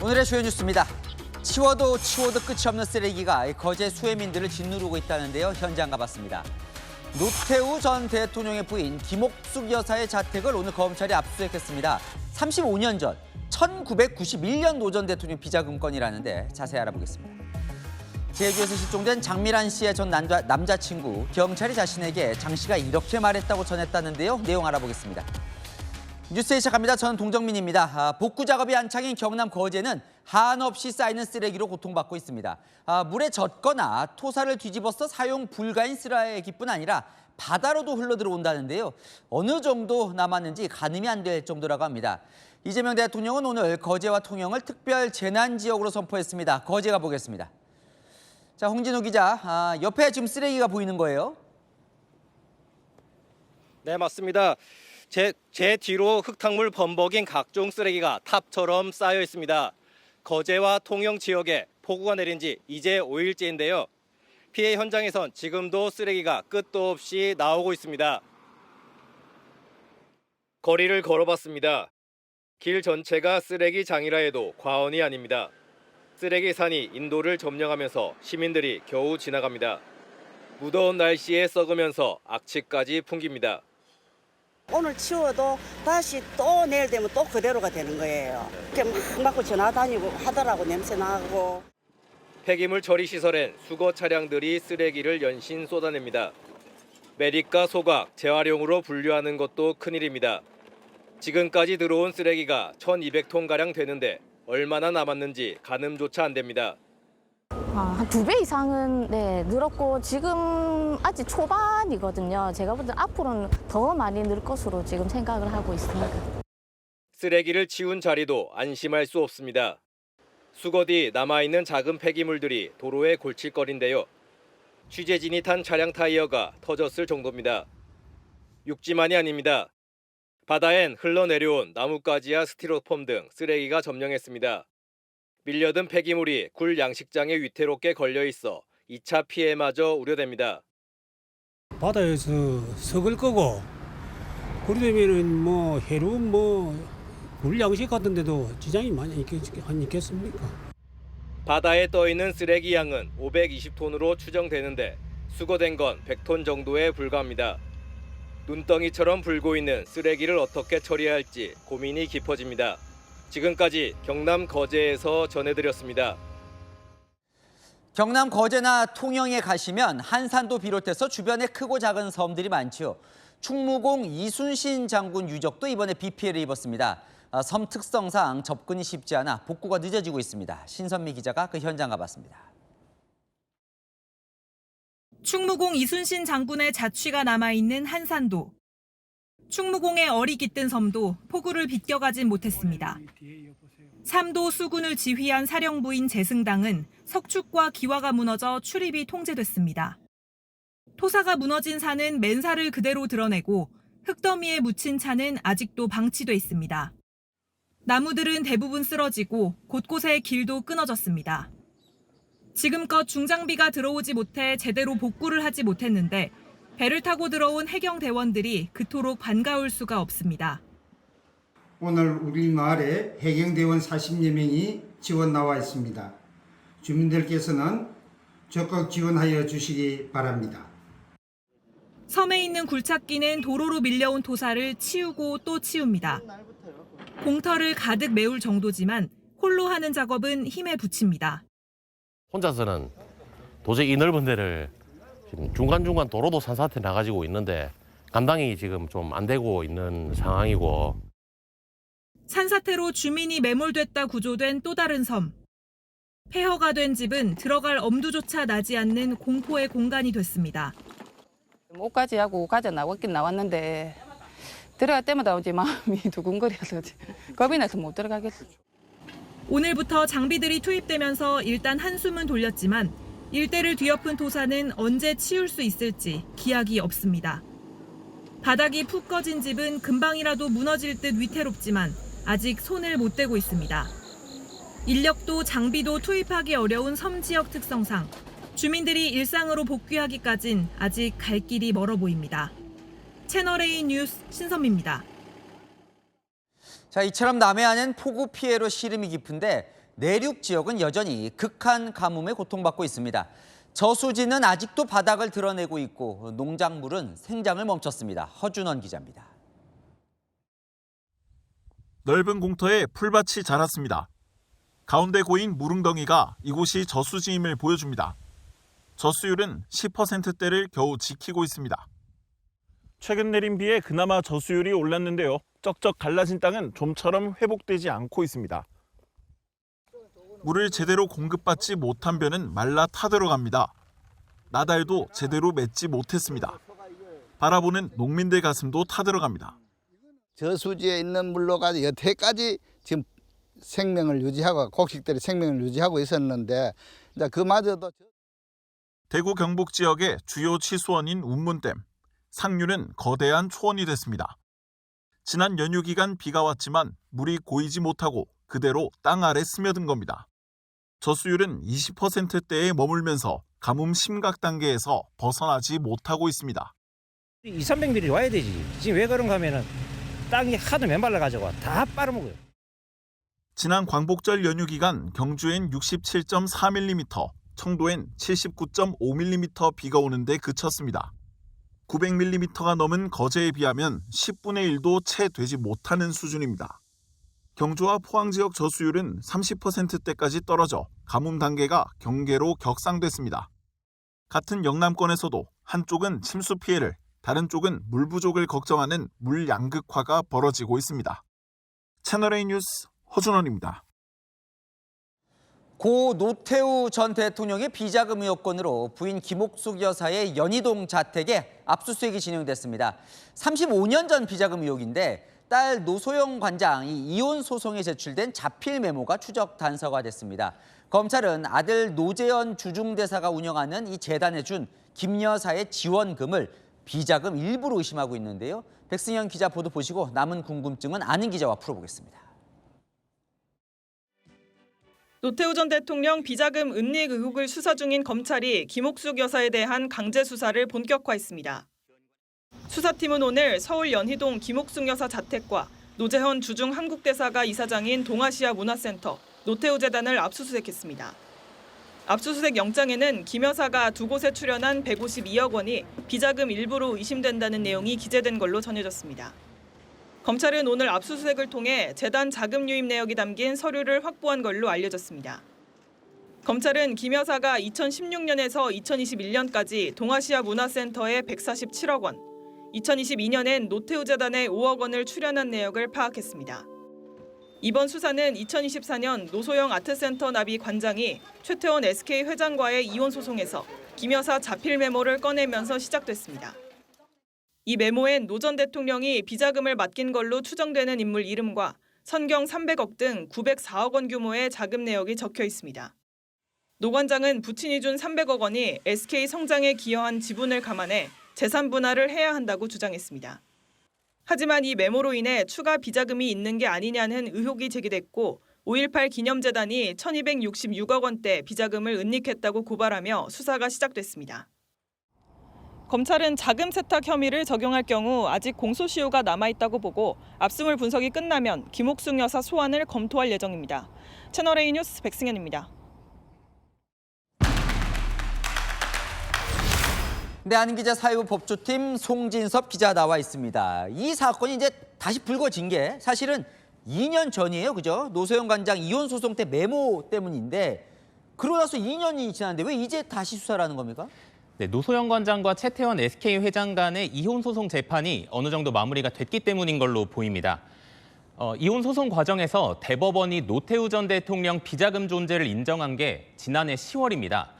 오늘의 주요 뉴스입니다. 치워도 치워도 끝이 없는 쓰레기가 거제 수해민들을 짓누르고 있다는데요. 현장 가봤습니다. 노태우 전 대통령의 부인 김옥숙 여사의 자택을 오늘 검찰이 압수수색했습니다. 35년 전 1991년 노 전 대통령 비자금건이라는데 자세히 알아보겠습니다. 제주에서 실종된 장미란 씨의 전 남자친구, 경찰이 자신에게 장 씨가 이렇게 말했다고 전했다는데요. 내용 알아보겠습니다. 뉴스에 시작합니다. 저는 동정민입니다. 복구 작업이 한창인 경남 거제는 한없이 쌓이는 쓰레기로 고통받고 있습니다. 물에 젖거나 토사를 뒤집어서 사용 불가인 쓰레기뿐 아니라 바다로도 흘러들어온다는데요. 어느 정도 남았는지 가늠이 안 될 정도라고 합니다. 이재명 대통령은 오늘 거제와 통영을 특별 재난지역으로 선포했습니다. 거제 가보겠습니다. 자, 홍진우 기자, 옆에 지금 쓰레기가 보이는 거예요? 네, 맞습니다. 제 뒤로 흙탕물 범벅인 각종 쓰레기가 탑처럼 쌓여 있습니다. 거제와 통영 지역에 폭우가 내린 지 이제 5일째인데요. 피해 현장에선 지금도 쓰레기가 끝도 없이 나오고 있습니다. 거리를 걸어봤습니다. 길 전체가 쓰레기장이라 해도 과언이 아닙니다. 쓰레기산이 인도를 점령하면서 시민들이 겨우 지나갑니다. 무더운 날씨에 썩으면서 악취까지 풍깁니다. 오늘 치워도 다시 또 내일 되면 또 그대로가 되는 거예요. 이렇게 막 맞고 지나다니고 하더라고, 냄새 나고. 폐기물 처리 시설엔 수거 차량들이 쓰레기를 연신 쏟아냅니다. 매립과 소각, 재활용으로 분류하는 것도 큰일입니다. 지금까지 들어온 쓰레기가 1,200톤가량 되는데 얼마나 남았는지 가늠조차 안 됩니다. 한 2배 이상은 늘었고 지금 아직 초반이거든요. 제가 볼 때 앞으로는 더 많이 늘 것으로 지금 생각을 하고 있습니다. 쓰레기를 치운 자리도 안심할 수 없습니다. 수거 뒤 남아있는 작은 폐기물들이 도로에 골칫거리인데요. 취재진이 탄 차량 타이어가 터졌을 정도입니다. 육지만이 아닙니다. 바다엔 흘러내려온 나뭇가지와 스티로폼 등 쓰레기가 점령했습니다. 밀려든 폐기물이 굴 양식장에 위태롭게 걸려있어 2차 피해마저 우려됩니다. 바다에서 썩을 거고 그러려면은 해로운 굴 양식 같은 데도 지장이 많이 있겠습니까? 바다에 떠있는 쓰레기 양은 520톤으로 추정되는데 수거된 건 100톤 정도에 불과합니다. 눈덩이처럼 불고 있는 쓰레기를 어떻게 처리할지 고민이 깊어집니다. 지금까지 경남 거제에서 전해드렸습니다. 경남 거제나 통영에 가시면 한산도 비롯해서 주변에 크고 작은 섬들이 많지요. 충무공 이순신 장군 유적도 이번에 비 피해를 입었습니다. 섬 특성상 접근이 쉽지 않아 복구가 늦어지고 있습니다. 신선미 기자가 그 현장 가봤습니다. 충무공 이순신 장군의 자취가 남아있는 한산도. 충무공의 어리 깃든 섬도 폭우를 비껴가진 못했습니다. 3도 수군을 지휘한 사령부인 재승당은 석축과 기와가 무너져 출입이 통제됐습니다. 토사가 무너진 산은 맨살을 그대로 드러내고 흙더미에 묻힌 차는 아직도 방치돼 있습니다. 나무들은 대부분 쓰러지고 곳곳에 길도 끊어졌습니다. 지금껏 중장비가 들어오지 못해 제대로 복구를 하지 못했는데 배를 타고 들어온 해경대원들이 그토록 반가울 수가 없습니다. 오늘 우리 마을에 해경대원 40여 명이 지원 나와 있습니다. 주민들께서는 적극 지원하여 주시기 바랍니다. 섬에 있는 굴착기는 도로로 밀려온 토사를 치우고 또 치웁니다. 공터를 가득 메울 정도지만 홀로 하는 작업은 힘에 부칩니다. 혼자서는 도저히 이 넓은 데를 지금 중간중간 도로도 산사태 나가지고 있는데 감당이 지금 좀 안 되고 있는 상황이고. 산사태로 주민이 매몰됐다 구조된 또 다른 섬. 폐허가 된 집은 들어갈 엄두조차 나지 않는 공포의 공간이 됐습니다. 옷까지 하고 가져 나왔긴 나왔는데 들어갈 때마다 이제 마음이 두근거려서 겁이 나서 못 들어가겠어. 오늘부터 장비들이 투입되면서 일단 한숨은 돌렸지만 일대를 뒤엎은 토사는 언제 치울 수 있을지 기약이 없습니다. 바닥이 푹 꺼진 집은 금방이라도 무너질 듯 위태롭지만 아직 손을 못 대고 있습니다. 인력도 장비도 투입하기 어려운 섬 지역 특성상 주민들이 일상으로 복귀하기까진 아직 갈 길이 멀어 보입니다. 채널A 뉴스 신선미입니다. 자, 이처럼 남해안은 폭우 피해로 시름이 깊은데 내륙 지역은 여전히 극한 가뭄에 고통받고 있습니다. 저수지는 아직도 바닥을 드러내고 있고 농작물은 생장을 멈췄습니다. 허준원 기자입니다. 넓은 공터에 풀밭이 자랐습니다. 가운데 고인 무릉덩이가 이곳이 저수지임을 보여줍니다. 저수율은 10%대를 겨우 지키고 있습니다. 최근 내린 비에 그나마 저수율이 올랐는데요. 쩍쩍 갈라진 땅은 좀처럼 회복되지 않고 있습니다. 물을 제대로 공급받지 못한 벼는 말라 타들어갑니다. 나달도 제대로 맺지 못했습니다. 바라보는 농민들 가슴도 타들어갑니다. 저수지에 있는 물로 가지고 여태까지 지금 생명을 유지하고 곡식들이 생명을 유지하고 있었는데 이제 그마저도 대구 경북 지역의 주요 치수원인 운문댐. 상류는 거대한 초원이 됐습니다. 지난 연휴 기간 비가 왔지만 물이 고이지 못하고 그대로 땅 아래 스며든 겁니다. 저수율은 20%대에 머물면서 가뭄 심각 단계에서 벗어나지 못하고 있습니다. 200~300mm 와야 되지. 지금 왜 그런가 하면은 땅이 하도 맨발라가지고 다 빨아먹어요. 지난 광복절 연휴 기간 경주엔 67.4mm, 청도엔 79.5mm 비가 오는데 그쳤습니다. 900mm가 넘은 거제에 비하면 10분의 1도 채 되지 못하는 수준입니다. 경주와 포항 지역 저수율은 30%대까지 떨어져 가뭄 단계가 경계로 격상됐습니다. 같은 영남권에서도 한쪽은 침수 피해를, 다른 쪽은 물 부족을 걱정하는 물 양극화가 벌어지고 있습니다. 채널A 뉴스 허준원입니다. 고 노태우 전 대통령의 비자금 의혹건으로 부인 김옥숙 여사의 연희동 자택에 압수수색이 진행됐습니다. 35년 전 비자금 의혹인데 딸 노소영 관장이 이혼 소송에 제출된 자필 메모가 추적 단서가 됐습니다. 검찰은 아들 노재현 주중대사가 운영하는 이 재단에 준 김 여사의 지원금을 비자금 일부로 의심하고 있는데요. 백승현 기자 보도 보시고 남은 궁금증은 아는 기자와 풀어보겠습니다. 노태우 전 대통령 비자금 은닉 의혹을 수사 중인 검찰이 김옥숙 여사에 대한 강제 수사를 본격화했습니다. 수사팀은 오늘 서울 연희동 김옥숙 여사 자택과 노재현 주중 한국대사가 이사장인 동아시아 문화센터, 노태우 재단을 압수수색했습니다. 압수수색 영장에는 김 여사가 두 곳에 출연한 152억 원이 비자금 일부로 의심된다는 내용이 기재된 걸로 전해졌습니다. 검찰은 오늘 압수수색을 통해 재단 자금 유입 내역이 담긴 서류를 확보한 걸로 알려졌습니다. 검찰은 김 여사가 2016년에서 2021년까지 동아시아 문화센터에 147억 원, 2022년엔 노태우 재단에 5억 원을 출연한 내역을 파악했습니다. 이번 수사는 2024년 노소영 아트센터 나비 관장이 최태원 SK 회장과의 이혼 소송에서 김 여사 자필 메모를 꺼내면서 시작됐습니다. 이 메모엔 노 전 대통령이 비자금을 맡긴 걸로 추정되는 인물 이름과 선경 300억 등 904억 원 규모의 자금 내역이 적혀 있습니다. 노 관장은 부친이 준 300억 원이 SK 성장에 기여한 지분을 감안해 재산 분할을 해야 한다고 주장했습니다. 하지만 이 메모로 인해 추가 비자금이 있는 게 아니냐는 의혹이 제기됐고 5.18 기념재단이 1266억 원대 비자금을 은닉했다고 고발하며 수사가 시작됐습니다. 검찰은 자금 세탁 혐의를 적용할 경우 아직 공소시효가 남아있다고 보고 압수물 분석이 끝나면 김옥숙 여사 소환을 검토할 예정입니다. 채널A 뉴스 백승현입니다. 네, 아는 기자 사회부 법조팀 송진섭 기자 나와 있습니다. 이 사건이 이제 다시 불거진 게 사실은 2년 전이에요, 그죠? 노소영 관장 이혼 소송 때 메모 때문인데 그러고 나서 2년이 지났는데 왜 이제 다시 수사를 하는 겁니까? 네, 노소영 관장과 최태원 SK 회장 간의 이혼 소송 재판이 어느 정도 마무리가 됐기 때문인 걸로 보입니다. 이혼 소송 과정에서 대법원이 노태우 전 대통령 비자금 존재를 인정한 게 지난해 10월입니다.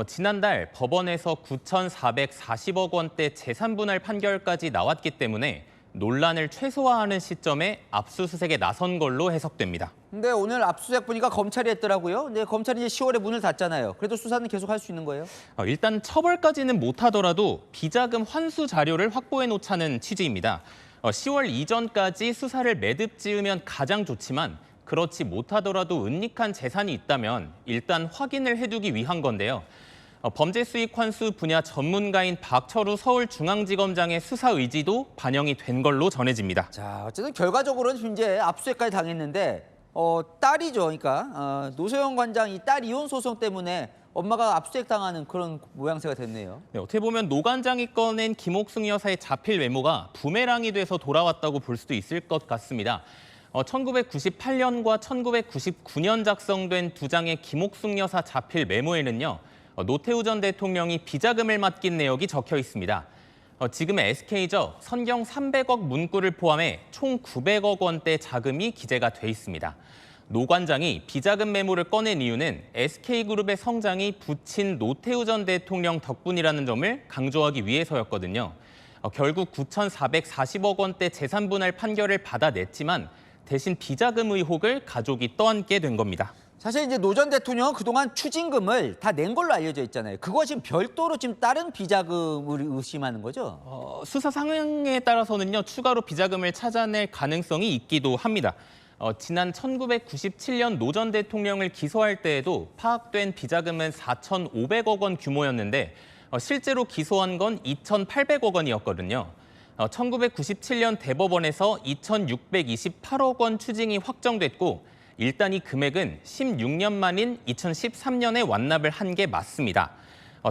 지난달 법원에서 9,440억 원대 재산 분할 판결까지 나왔기 때문에 논란을 최소화하는 시점에 압수수색에 나선 걸로 해석됩니다. 근데 오늘 압수수색 보니까 검찰이 했더라고요. 근데 검찰이 이제 10월에 문을 닫잖아요. 그래도 수사는 계속 할 수 있는 거예요? 일단 처벌까지는 못하더라도 비자금 환수 자료를 확보해 놓자는 취지입니다. 10월 이전까지 수사를 매듭 지으면 가장 좋지만 그렇지 못하더라도 은닉한 재산이 있다면 일단 확인을 해두기 위한 건데요. 범죄 수익 환수 분야 전문가인 박철우 서울중앙지검장의 수사 의지도 반영이 된 걸로 전해집니다. 자, 어쨌든 결과적으로는 이제 압수수색까지 당했는데 딸이죠. 그러니까 노소영 관장 이 딸 이혼 소송 때문에 엄마가 압수수색 당하는 그런 모양새가 됐네요. 네, 어떻게 보면 노 관장이 꺼낸 김옥숙 여사의 자필 메모가 부메랑이 돼서 돌아왔다고 볼 수도 있을 것 같습니다. 1998년과 1999년 작성된 두 장의 김옥숙 여사 자필 메모에는요. 노태우 전 대통령이 비자금을 맡긴 내역이 적혀 있습니다. 지금의 SK죠. 선경 300억 문구를 포함해 총 900억 원대 자금이 기재가 돼 있습니다. 노 관장이 비자금 메모를 꺼낸 이유는 SK그룹의 성장이 부친 노태우 전 대통령 덕분이라는 점을 강조하기 위해서였거든요. 결국 9,440억 원대 재산 분할 판결을 받아냈지만 대신 비자금 의혹을 가족이 떠안게 된 겁니다. 사실 이제 노 전 대통령은 그동안 추징금을 다 낸 걸로 알려져 있잖아요. 그거 지금 별도로 지금 다른 비자금을 의심하는 거죠? 수사 상황에 따라서는요, 추가로 비자금을 찾아낼 가능성이 있기도 합니다. 지난 1997년 노 전 대통령을 기소할 때에도 파악된 비자금은 4,500억 원 규모였는데 실제로 기소한 건 2,800억 원이었거든요. 1997년 대법원에서 2,628억 원 추징이 확정됐고 일단 이 금액은 16년 만인 2013년에 완납을 한 게 맞습니다.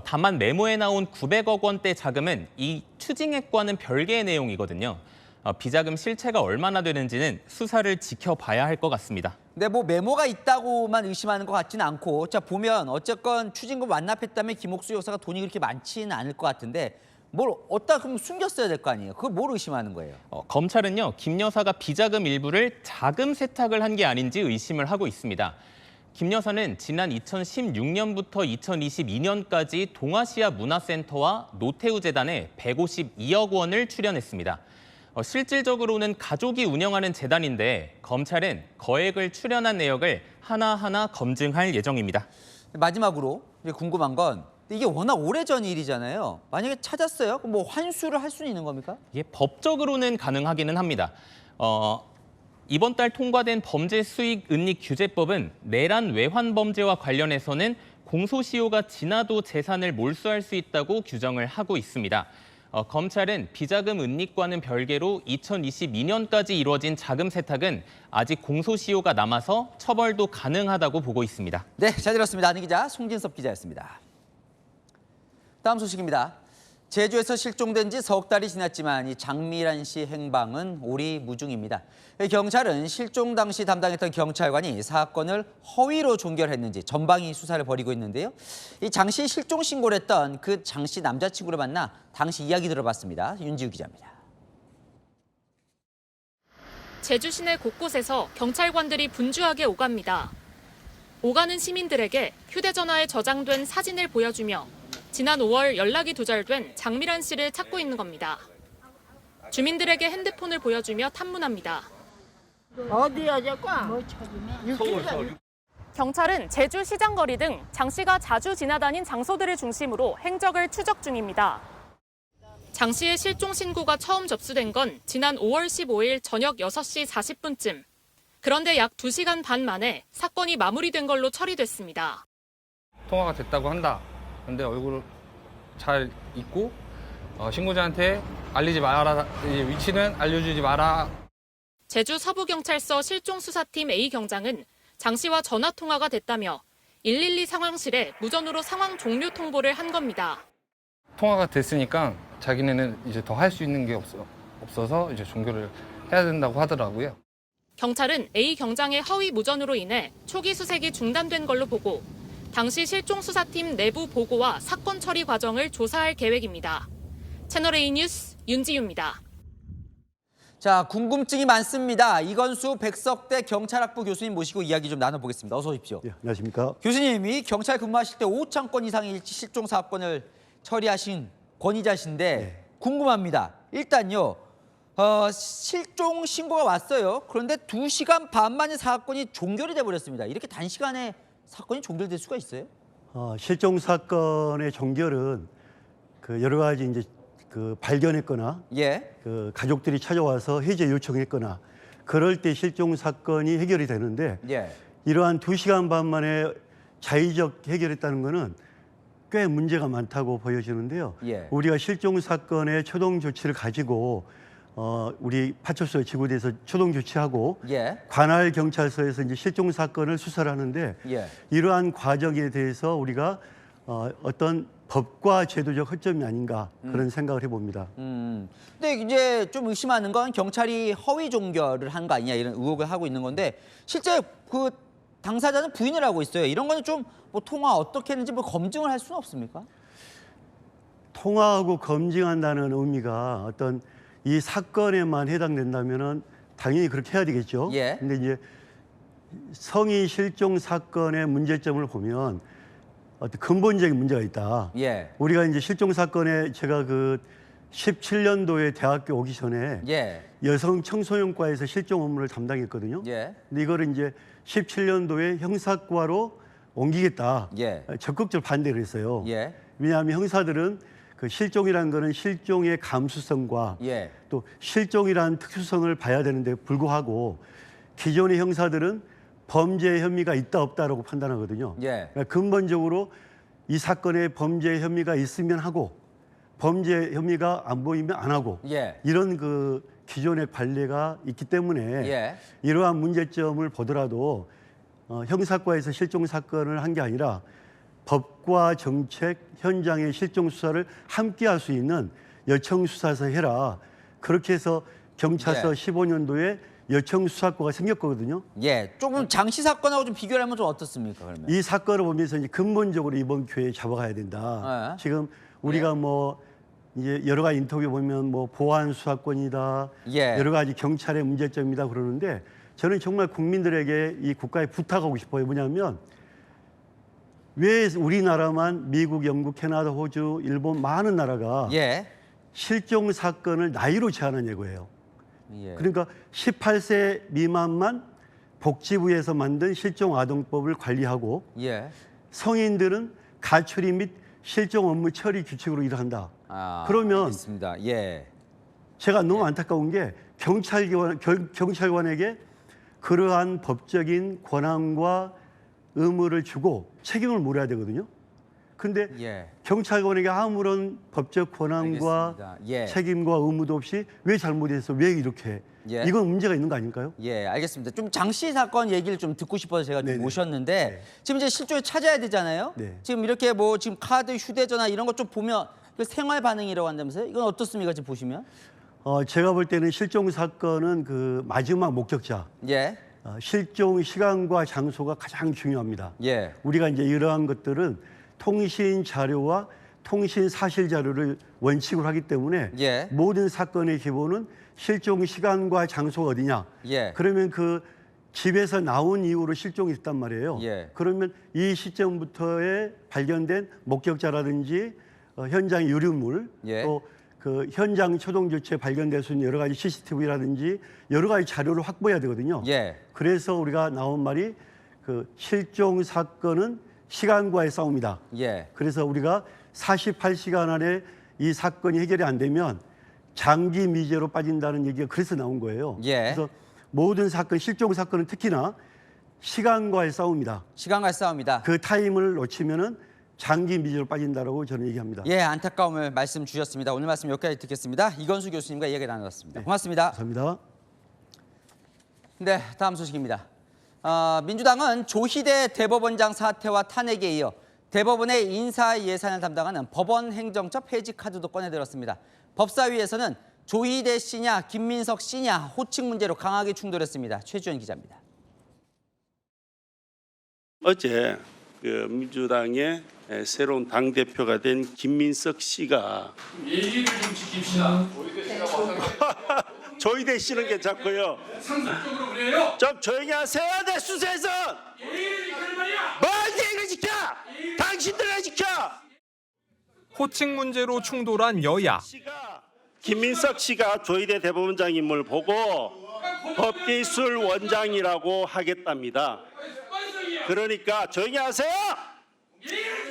다만 메모에 나온 900억 원대 자금은 이 추징액과는 별개의 내용이거든요. 비자금 실체가 얼마나 되는지는 수사를 지켜봐야 할 것 같습니다. 근데 뭐 메모가 있다고만 의심하는 것 같지는 않고 자 보면 어쨌건 추징금 완납했다면 김옥수 여사가 돈이 그렇게 많지는 않을 것 같은데 뭘 어디다 그럼 숨겼어야 될 거 아니에요? 그걸 뭘 의심하는 거예요? 검찰은요, 김 여사가 비자금 일부를 자금 세탁을 한 게 아닌지 의심을 하고 있습니다. 김 여사는 지난 2016년부터 2022년까지 동아시아 문화센터와 노태우 재단에 152억 원을 출연했습니다. 실질적으로는 가족이 운영하는 재단인데 검찰은 거액을 출연한 내역을 하나하나 검증할 예정입니다. 마지막으로 궁금한 건 이게 워낙 오래전 일이잖아요. 만약에 찾았어요? 그럼 뭐 환수를 할 수는 있는 겁니까? 이게 법적으로는 가능하기는 합니다. 이번 달 통과된 범죄 수익 은닉 규제법은 내란 외환 범죄와 관련해서는 공소시효가 지나도 재산을 몰수할 수 있다고 규정을 하고 있습니다. 검찰은 비자금 은닉과는 별개로 2022년까지 이루어진 자금 세탁은 아직 공소시효가 남아서 처벌도 가능하다고 보고 있습니다. 네, 잘 들었습니다. 아는 기자 송진섭 기자였습니다. 다음 소식입니다. 제주에서 실종된 지 석 달이 지났지만 이 장미란 씨 행방은 오리무중입니다. 경찰은 실종 당시 담당했던 경찰관이 사건을 허위로 종결했는지 전방위 수사를 벌이고 있는데요. 이 장 씨 실종 신고를 했던 그 장 씨 남자친구를 만나 당시 이야기 들어봤습니다. 윤지우 기자입니다. 제주 시내 곳곳에서 경찰관들이 분주하게 오갑니다. 오가는 시민들에게 휴대전화에 저장된 사진을 보여주며 지난 5월 연락이 두절된 장미란 씨를 찾고 있는 겁니다. 주민들에게 핸드폰을 보여주며 탐문합니다. 어디야, 저거? 경찰은 제주 시장거리 등 장 씨가 자주 지나다닌 장소들을 중심으로 행적을 추적 중입니다. 장 씨의 실종 신고가 처음 접수된 건 지난 5월 15일 저녁 6시 40분쯤. 그런데 약 2시간 반 만에 사건이 마무리된 걸로 처리됐습니다. 통화가 됐다고 한다. 근데 얼굴을 잘 잊고 신고자한테 알리지 마라. 위치는 알려주지 마라. 제주 서부경찰서 실종수사팀 A 경장은 장 씨와 전화 통화가 됐다며 112 상황실에 무전으로 상황 종료 통보를 한 겁니다. 통화가 됐으니까 자기네는 이제 더 할 수 있는 게 없어서 이제 종결을 해야 된다고 하더라고요. 경찰은 A 경장의 허위 무전으로 인해 초기 수색이 중단된 걸로 보고 당시 실종수사팀 내부 보고와 사건 처리 과정을 조사할 계획입니다. 채널A 뉴스 윤지유입니다. 자, 궁금증이 많습니다. 이건수 백석대 경찰학부 교수님 모시고 이야기 좀 나눠보겠습니다. 어서 오십시오. 네, 안녕하십니까. 교수님이 경찰 근무하실 때 5천 건 이상의 실종 사건을 처리하신 권위자신데 네. 궁금합니다. 일단요. 실종 신고가 왔어요. 그런데 2시간 반 만에 사건이 종결이 돼버렸습니다. 이렇게 단시간에 사건이 종결될 수가 있어요? 실종 사건의 종결은 여러 가지 이제 발견했거나 예. 가족들이 찾아와서 해제 요청했거나 그럴 때 실종 사건이 해결이 되는데 예. 이러한 2시간 반 만에 자의적 해결했다는 거는 꽤 문제가 많다고 보여지는데요. 예. 우리가 실종 사건의 초동 조치를 가지고 우리 파출소 지구대에서 초동 조치하고 예. 관할 경찰서에서 이제 실종 사건을 수사를 하는데 예. 이러한 과정에 대해서 우리가 어떤 법과 제도적 허점이 아닌가 그런 생각을 해봅니다. 근데 이제 좀 의심하는 건 경찰이 허위 종결을 한 거 아니냐 이런 의혹을 하고 있는 건데 실제 그 당사자는 부인을 하고 있어요. 이런 거는 좀 뭐 통화 어떻게 했는지 뭐 검증을 할 수는 없습니까? 통화하고 검증한다는 의미가 어떤 이 사건에만 해당된다면은 당연히 그렇게 해야 되겠죠. 예. 근데 이제 성인 실종 사건의 문제점을 보면 어떤 근본적인 문제가 있다. 예. 우리가 이제 실종 사건에 제가 그 17년도에 대학교 오기 전에 예. 여성 청소년과에서 실종 업무를 담당했거든요. 예. 근데 이거를 이제 17년도에 형사과로 옮기겠다. 예. 적극적으로 반대를 했어요. 예. 왜냐하면 형사들은 그 실종이라는 거는 실종의 감수성과 예. 또 실종이라는 특수성을 봐야 되는데 불구하고 기존의 형사들은 범죄 혐의가 있다 없다라고 판단하거든요. 예. 그러니까 근본적으로 이 사건에 범죄 혐의가 있으면 하고 범죄 혐의가 안 보이면 안 하고 예. 이런 그 기존의 관례가 있기 때문에 예. 이러한 문제점을 보더라도 형사과에서 실종 사건을 한 게 아니라 법과 정책, 현장의 실종 수사를 함께 할 수 있는 여청 수사서 해라. 그렇게 해서 경찰서 예. 15년도에 여청 수사과가 생겼거든요. 예. 조금 장씨 사건하고 좀 비교를 하면 좀 어떻습니까, 그러면? 이 사건을 보면서 이제 근본적으로 이번 기회에 잡아가야 된다. 지금 우리가 뭐 이제 여러 가지 인터뷰 보면 뭐 보안 수사권이다, 예. 여러 가지 경찰의 문제점이다 그러는데 저는 정말 국민들에게 이 국가에 부탁하고 싶어요. 뭐냐면 왜 우리나라만 미국, 영국, 캐나다, 호주, 일본 많은 나라가 예. 실종 사건을 나이로 제한한 거예요. 예. 그러니까 18세 미만만 복지부에서 만든 실종 아동법을 관리하고 예. 성인들은 가처리 및 실종 업무 처리 규칙으로 일을 한다. 그러면 알겠습니다. 예. 제가 너무 안타까운 게 경찰관에게 그러한 법적인 권한과 의무를 주고 책임을 물어야 되거든요. 근데 예. 경찰관에게 아무런 법적 권한과 알겠습니다. 예. 책임과 의무도 없이 왜 잘못해서 왜 이렇게 예. 이건 문제가 있는 거 아닐까요? 예, 알겠습니다. 좀 장씨 사건 얘기를 좀 듣고 싶어서 제가 좀 네네. 모셨는데 지금 이제 실종을 찾아야 되잖아요. 네. 지금 이렇게 뭐 지금 카드, 휴대전화 이런 것 좀 보면 그 생활 반응이라고 한다면서요? 이건 어떻습니까? 지금 보시면? 제가 볼 때는 실종 사건은 그 마지막 목적자. 예. 실종 시간과 장소가 가장 중요합니다. 예. 우리가 이제 이러한 것들은 통신 자료와 통신 사실 자료를 원칙으로 하기 때문에 예. 모든 사건의 기본은 실종 시간과 장소가 어디냐. 예. 그러면 그 집에서 나온 이후로 실종이 있단 말이에요. 예. 그러면 이 시점부터에 발견된 목격자라든지 현장 유류물 예. 또 그 현장 초동 조치에 발견될 수 있는 여러 가지 CCTV라든지 여러 가지 자료를 확보해야 되거든요. 예. 그래서 우리가 나온 말이 그 실종 사건은 시간과의 싸움이다. 예. 그래서 우리가 48시간 안에 이 사건이 해결이 안 되면 장기 미제로 빠진다는 얘기가 그래서 나온 거예요. 예. 그래서 모든 사건, 실종 사건은 특히나 시간과의 싸움이다. 시간과의 싸움이다. 그 타임을 놓치면은 장기 미제로 빠진다라고 저는 얘기합니다. 예, 안타까움을 말씀 주셨습니다. 오늘 말씀 여기까지 듣겠습니다. 이건수 교수님과 이야기 나눴습니다. 고맙습니다. 감사합니다. 네, 다음 소식입니다. 민주당은 조희대 대법원장 사퇴와 탄핵에 이어 대법원의 인사 예산을 담당하는 법원 행정처 폐지 카드도 꺼내들었습니다. 법사위에서는 조희대 씨냐 김민석 씨냐 호칭 문제로 강하게 충돌했습니다. 최주현 기자입니다. 어제 그 민주당의 새로운 당대표가 된 김민석 씨가 예의를 좀 지킵시다. 조희대 씨는 괜찮고요. 상습적으로 그래요? 좀 조용히 하세요. 내 수세에서 예의를 지키는 말이야. 뭘 예의를 지켜? 당신들을 지켜. 호칭 문제로 충돌한 여야. 김민석 씨가 조희대 대법원장임을 보고 법기술원장이라고 하겠답니다. 그러니까 조용히 하세요.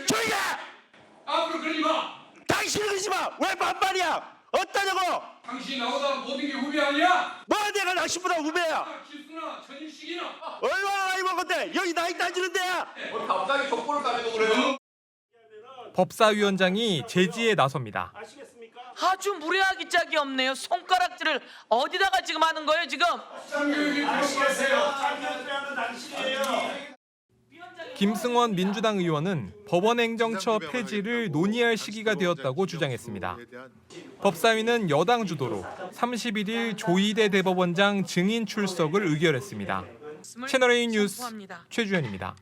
조용히 해. 앞으로 그러지 마. 당신은 그러지 마. 왜 반말이야? 어떠냐고? 당신이 나보다 모든 게 후배 아니야? 뭐 내가 당신보다 후배야? 기수나 전일식이나. 얼마나 나이 먹었대? 여기 나이 따지는 데야. 갑자기 족보를 따지고 그래요? 법사위원장이 제지에 나섭니다. 아주 무례하기 짝이 없네요. 손가락질을 어디다가 지금 하는 거예요 지금? 김승원 민주당 의원은 법원행정처 폐지를 논의할 시기가 되었다고 주장했습니다. 법사위는 여당 주도로 31일 조희대 대법원장 증인 출석을 의결했습니다. 채널A 뉴스 최주현입니다.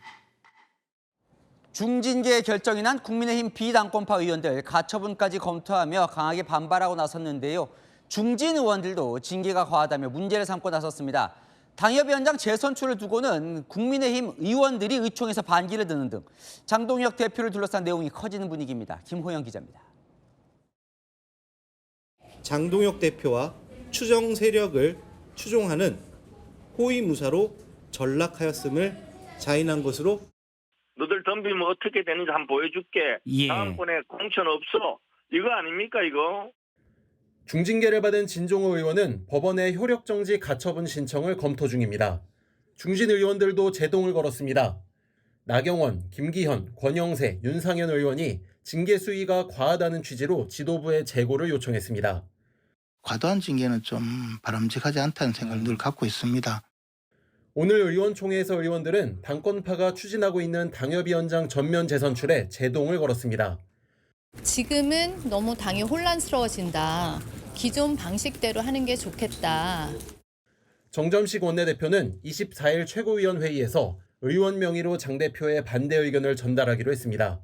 중징계 결정이 난 국민의힘 비당권파 의원들 가처분까지 검토하며 강하게 반발하고 나섰는데요. 중진 의원들도 징계가 과하다며 문제를 삼고 나섰습니다. 당협위원장 재선출을 두고는 국민의힘 의원들이 의총에서 반기를 드는 등 장동혁 대표를 둘러싼 내용이 커지는 분위기입니다. 김호영 기자입니다. 장동혁 대표와 추정 세력을 추종하는 호위무사로 전락하였음을 자인한 것으로 너들 덤비면 어떻게 되는지 한번 보여줄게. 다음번에 공천 없어. 이거 아닙니까 이거? 중징계를 받은 진종호 의원은 법원의 효력정지 가처분 신청을 검토 중입니다. 중진 의원들도 제동을 걸었습니다. 나경원, 김기현, 권영세, 윤상현 의원이 징계 수위가 과하다는 취지로 지도부에 재고를 요청했습니다. 과도한 징계는 좀 바람직하지 않다는 생각을 늘 갖고 있습니다. 오늘 의원총회에서 의원들은 당권파가 추진하고 있는 당협위원장 전면 재선출에 제동을 걸었습니다. 지금은 너무 당이 혼란스러워진다. 기존 방식대로 하는 게 좋겠다. 정점식 원내대표는 24일 최고위원회의에서 의원 명의로 장 대표의 반대 의견을 전달하기로 했습니다.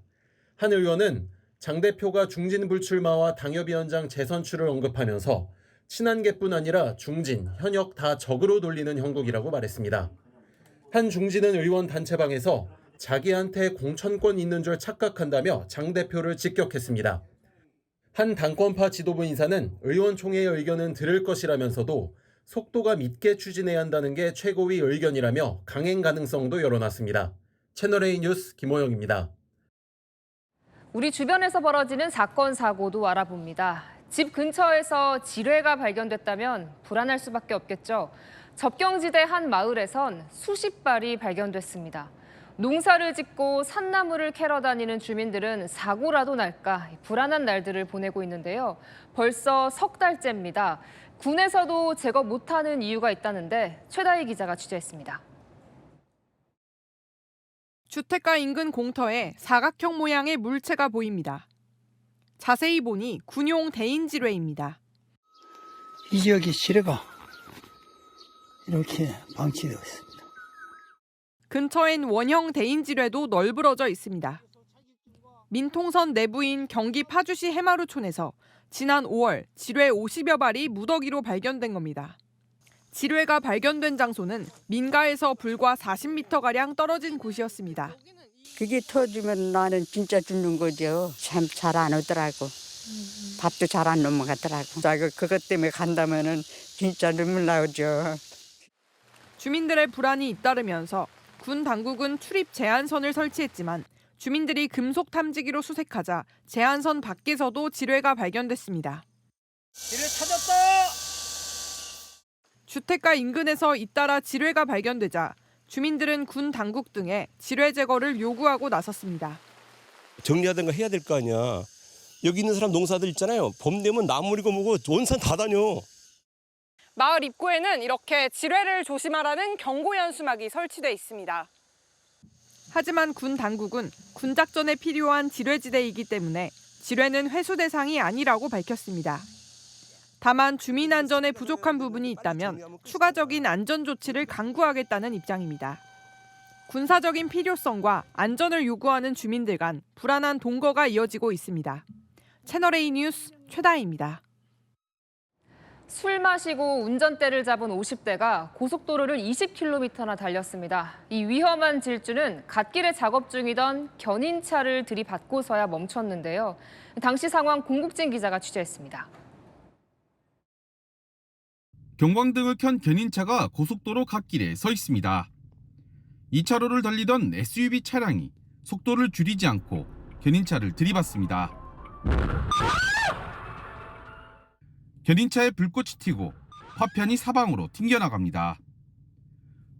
한 의원은 장 대표가 중진 불출마와 당협위원장 재선출을 언급하면서 친한계뿐 아니라 중진, 현역 다 적으로 돌리는 형국이라고 말했습니다. 한 중진은 의원 단체방에서 자기한테 공천권 있는 줄 착각한다며 장 대표를 직격했습니다. 한 당권파 지도부 인사는 의원총회의 의견은 들을 것이라면서도 속도가 밉게 추진해야 한다는 게 최고위 의견이라며 강행 가능성도 열어놨습니다. 채널A 뉴스 김호영입니다. 우리 주변에서 벌어지는 사건, 사고도 알아봅니다. 집 근처에서 지뢰가 발견됐다면 불안할 수밖에 없겠죠. 접경지대 한 마을에선 수십 발이 발견됐습니다. 농사를 짓고 산나물을 캐러 다니는 주민들은 사고라도 날까 불안한 날들을 보내고 있는데요. 벌써 석 달째입니다. 군에서도 제거 못하는 이유가 있다는데 최다희 기자가 취재했습니다. 주택가 인근 공터에 사각형 모양의 물체가 보입니다. 자세히 보니 군용 대인지뢰입니다. 이 지역에 지뢰가 이렇게 방치되어 있습니다. 근처엔 원형 대인지뢰도 널브러져 있습니다. 민통선 내부인 경기 파주시 해마루촌에서 지난 5월 지뢰 50여 발이 무더기로 발견된 겁니다. 지뢰가 발견된 장소는 민가에서 불과 40m가량 떨어진 곳이었습니다. 그게 터지면 나는 진짜 죽는 거죠. 참 잘 안 오더라고. 밥도 잘 안 넘어가더라고. 그것 때문에 간다면은 진짜 눈물 나오죠. 주민들의 불안이 잇따르면서 군 당국은 출입 제한선을 설치했지만 주민들이 금속 탐지기로 수색하자 제한선 밖에서도 지뢰가 발견됐습니다. 지뢰 찾았다! 주택가 인근에서 잇따라 지뢰가 발견되자 주민들은 군 당국 등에 지뢰 제거를 요구하고 나섰습니다. 정리하든가 해야 될 거 아니야. 여기 있는 사람 농사들 있잖아요. 봄 되면 나물이고 뭐고 온 산 다 다녀. 마을 입구에는 이렇게 지뢰를 조심하라는 경고 연수막이 설치돼 있습니다. 하지만 군 당국은 군 작전에 필요한 지뢰지대이기 때문에 지뢰는 회수 대상이 아니라고 밝혔습니다. 다만 주민 안전에 부족한 부분이 있다면 추가적인 안전 조치를 강구하겠다는 입장입니다. 군사적인 필요성과 안전을 요구하는 주민들 간 불안한 동거가 이어지고 있습니다. 채널A 뉴스 최다희입니다. 술 마시고 운전대를 잡은 50대가 고속도로를 20km나 달렸습니다. 이 위험한 질주는 갓길에 작업 중이던 견인차를 들이받고서야 멈췄는데요. 당시 상황 공국진 기자가 취재했습니다. 경광등을 켠 견인차가 고속도로 갓길에 서 있습니다. 2차로를 달리던 SUV 차량이 속도를 줄이지 않고 견인차를 들이받습니다. 견인차에 불꽃이 튀고 화편이 사방으로 튕겨나갑니다.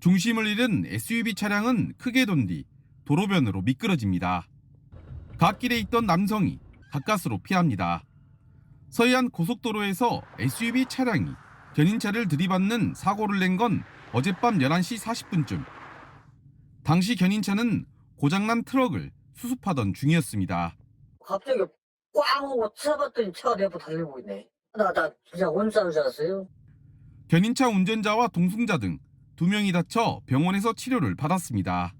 중심을 잃은 SUV 차량은 크게 돈 뒤 도로변으로 미끄러집니다. 갓길에 있던 남성이 가까스로 피합니다. 서해안 고속도로에서 SUV 차량이 견인차를 들이받는 사고를 낸 건 어젯밤 11시 40분쯤. 당시 견인차는 고장난 트럭을 수습하던 중이었습니다. 갑자기 꽝 하고 쳐봤더니 차가 내버 달리고 있네. 나 진짜 원싸는 줄 알았어요. 견인차 운전자와 동승자 등 2명이 다쳐 병원에서 치료를 받았습니다.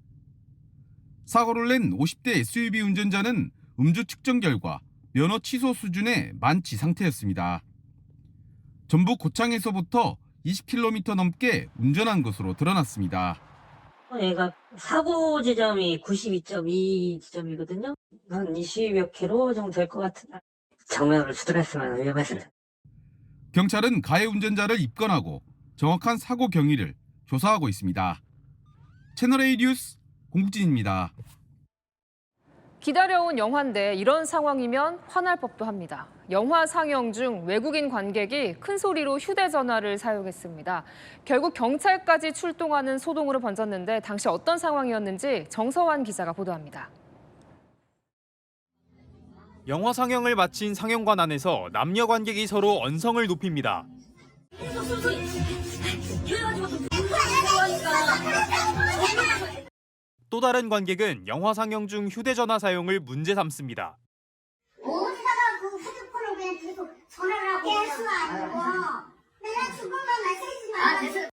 사고를 낸 50대 SUV 운전자는 음주 측정 결과 면허 취소 수준의 만취 상태였습니다. 전북 고창에서부터 20km 넘게 운전한 것으로 드러났습니다. 얘가 사고 지점이 92.2 지점이거든요. 한 20여 킬로 정도 될 것 같은데 정면으로 추돌했으면 위험했습니다. 경찰은 가해 운전자를 입건하고 정확한 사고 경위를 조사하고 있습니다. 채널A 뉴스 공국진입니다. 기다려온 영화인데 이런 상황이면 화날 법도 합니다. 영화 상영 중 외국인 관객이 큰 소리로 휴대전화를 사용했습니다. 결국 경찰까지 출동하는 소동으로 번졌는데 당시 어떤 상황이었는지 정서환 기자가 보도합니다. 영화 상영을 마친 상영관 안에서 남녀 관객이 서로 언성을 높입니다. 또 다른 관객은 영화 상영 중 휴대전화 사용을 문제 삼습니다. 어디다가 그 휴대폰을 그냥 계속 전화를 하고 계속 아니고 내가 죽으면 메시지만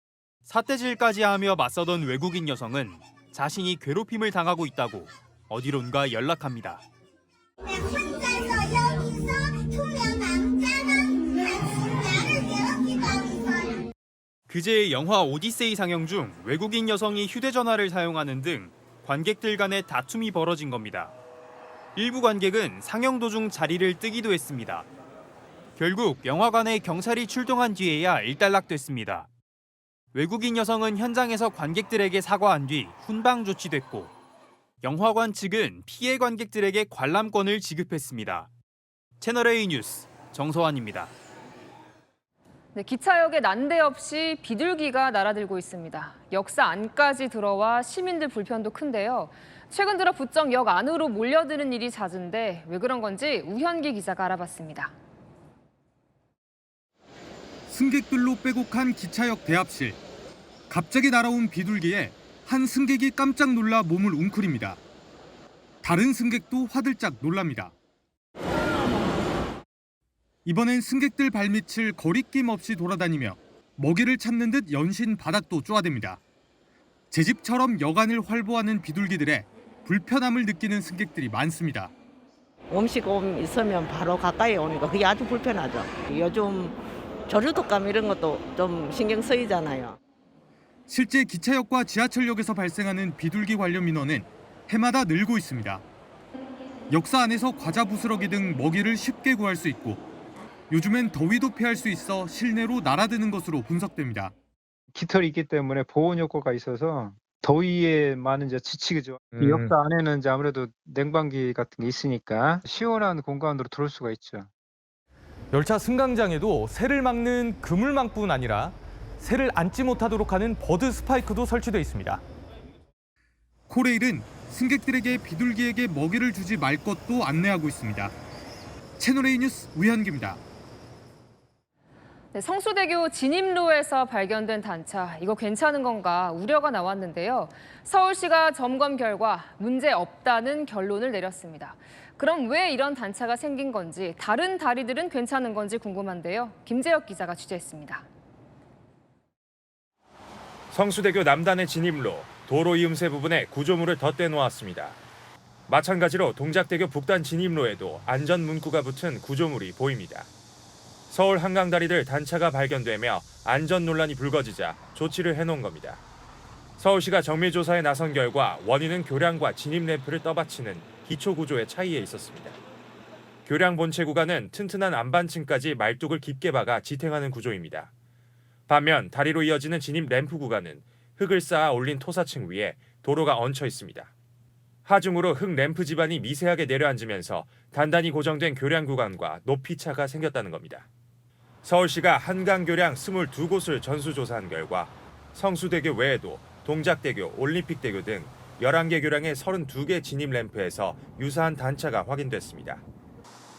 삿대질까지 하며 맞서던 외국인 여성은 자신이 괴롭힘을 당하고 있다고 어디론가 연락합니다. 혼자서 여기서 투명 남자랑 나를 괴롭히고 있어요. 그제 영화 오디세이 상영 중 외국인 여성이 휴대전화를 사용하는 등 관객들 간의 다툼이 벌어진 겁니다. 일부 관객은 상영 도중 자리를 뜨기도 했습니다. 결국 영화관에 경찰이 출동한 뒤에야 일단락됐습니다. 외국인 여성은 현장에서 관객들에게 사과한 뒤 훈방 조치됐고 영화관 측은 피해 관객들에게 관람권을 지급했습니다. 채널A 뉴스 정서환입니다. 네, 기차역에 난데없이 비둘기가 날아들고 있습니다. 역사 안까지 들어와 시민들 불편도 큰데요. 최근 들어 부쩍 역 안으로 몰려드는 일이 잦은데 왜 그런 건지 우현기 기자가 알아봤습니다. 승객들로 빼곡한 기차역 대합실. 갑자기 날아온 비둘기에 한 승객이 깜짝 놀라 몸을 웅크립니다. 다른 승객도 화들짝 놀랍니다. 이번엔 승객들 발밑을 거리낌 없이 돌아다니며 먹이를 찾는 듯 연신 바닥도 쪼아댑니다. 제 집처럼 여간을 활보하는 비둘기들의 불편함을 느끼는 승객들이 많습니다. 음식이 있으면 바로 가까이 오니까 그게 아주 불편하죠. 요즘 조류독감 이런 것도 좀 신경 쓰이잖아요. 실제 기차역과 지하철역에서 발생하는 비둘기 관련 민원은 해마다 늘고 있습니다. 역사 안에서 과자 부스러기 등 먹이를 쉽게 구할 수 있고 요즘엔 더위도 피할 수 있어 실내로 날아드는 것으로 분석됩니다. 깃털이 있기 때문에 보온 효과가 있어서 더위에만 이제 지치죠. 이 역사 안에는 이제 아무래도 냉방기 같은 게 있으니까 시원한 공간으로 들어올 수가 있죠. 열차 승강장에도 새를 막는 그물망뿐 아니라 새를 앉지 못하도록 하는 버드 스파이크도 설치되어 있습니다. 코레일은 승객들에게 비둘기에게 먹이를 주지 말 것도 안내하고 있습니다. 채널A 뉴스 우현기입니다. 네, 성수대교 진입로에서 발견된 단차, 이거 괜찮은 건가 우려가 나왔는데요. 서울시가 점검 결과 문제 없다는 결론을 내렸습니다. 그럼 왜 이런 단차가 생긴 건지, 다른 다리들은 괜찮은 건지 궁금한데요. 김재혁 기자가 취재했습니다. 성수대교 남단의 진입로, 도로 이음새 부분에 구조물을 덧대 놓았습니다. 마찬가지로 동작대교 북단 진입로에도 안전 문구가 붙은 구조물이 보입니다. 서울 한강다리들 단차가 발견되며 안전 논란이 불거지자 조치를 해놓은 겁니다. 서울시가 정밀조사에 나선 결과 원인은 교량과 진입 램프를 떠받치는 기초 구조의 차이에 있었습니다. 교량 본체 구간은 튼튼한 안반층까지 말뚝을 깊게 박아 지탱하는 구조입니다. 반면 다리로 이어지는 진입 램프 구간은 흙을 쌓아 올린 토사층 위에 도로가 얹혀 있습니다. 하중으로 흙 램프 지반이 미세하게 내려앉으면서 단단히 고정된 교량 구간과 높이 차가 생겼다는 겁니다. 서울시가 한강교량 22곳을 전수조사한 결과 성수대교 외에도 동작대교, 올림픽대교 등 11개 교량의 32개 진입 램프에서 유사한 단차가 확인됐습니다.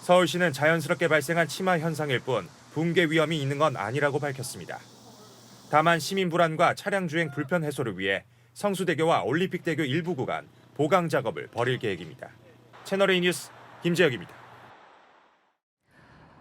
서울시는 자연스럽게 발생한 침하 현상일 뿐 붕괴 위험이 있는 건 아니라고 밝혔습니다. 다만 시민 불안과 차량 주행 불편 해소를 위해 성수대교와 올림픽대교 일부 구간 보강 작업을 벌일 계획입니다. 채널A 뉴스 김재혁입니다.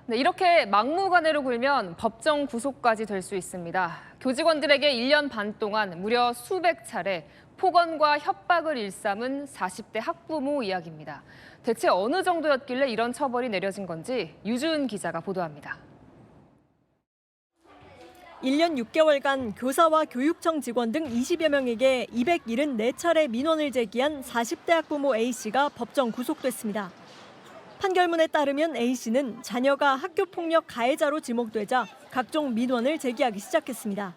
네, 이렇게 막무가내로 굴면 법정 구속까지 될 수 있습니다. 교직원들에게 1년 반 동안 무려 수백 차례 폭언과 협박을 일삼은 40대 학부모 이야기입니다. 대체 어느 정도였길래 이런 처벌이 내려진 건지 유주은 기자가 보도합니다. 1년 6개월간 교사와 교육청 직원 등 20여 명에게 274차례 민원을 제기한 40대 학부모 A씨가 법정 구속됐습니다. 판결문에 따르면 A씨는 자녀가 학교폭력 가해자로 지목되자 각종 민원을 제기하기 시작했습니다.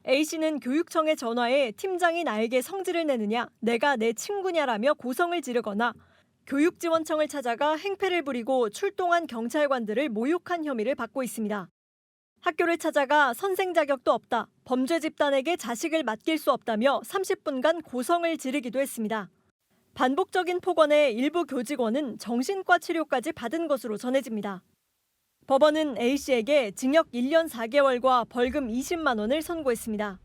A씨는 교육청에 전화해 팀장이 나에게 성질을 내느냐, 내가 내 친구냐라며 고성을 지르거나 교육지원청을 찾아가 행패를 부리고 출동한 경찰관들을 모욕한 혐의를 받고 있습니다. 학교를 찾아가 선생 자격도 없다, 범죄 집단에게 자식을 맡길 수 없다며 30분간 고성을 지르기도 했습니다. 반복적인 폭언에 일부 교직원은 정신과 치료까지 받은 것으로 전해집니다. 법원은 A씨에게 징역 1년 4개월과 벌금 20만 원을 선고했습니다.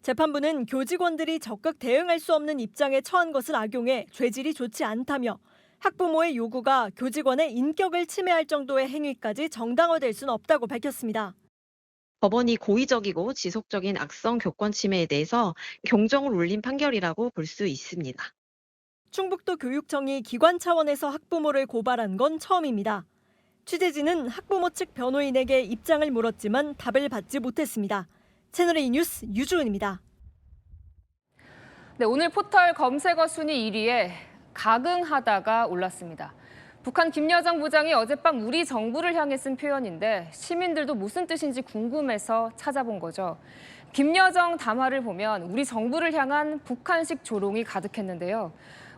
재판부는 교직원들이 적극 대응할 수 없는 입장에 처한 것을 악용해 죄질이 좋지 않다며 학부모의 요구가 교직원의 인격을 침해할 정도의 행위까지 정당화될 수는 없다고 밝혔습니다. 법원이 고의적이고 지속적인 악성 교권 침해에 대해서 경종을 울린 판결이라고 볼 수 있습니다. 충북도 교육청이 기관 차원에서 학부모를 고발한 건 처음입니다. 취재진은 학부모 측 변호인에게 입장을 물었지만 답을 받지 못했습니다. 채널A 뉴스 유주은입니다. 네, 오늘 포털 검색어 순위 1위에 각응하다가 올랐습니다. 북한 김여정 부장이 어젯밤 우리 정부를 향해 쓴 표현인데 시민들도 무슨 뜻인지 궁금해서 찾아본 거죠. 김여정 담화를 보면 우리 정부를 향한 북한식 조롱이 가득했는데요.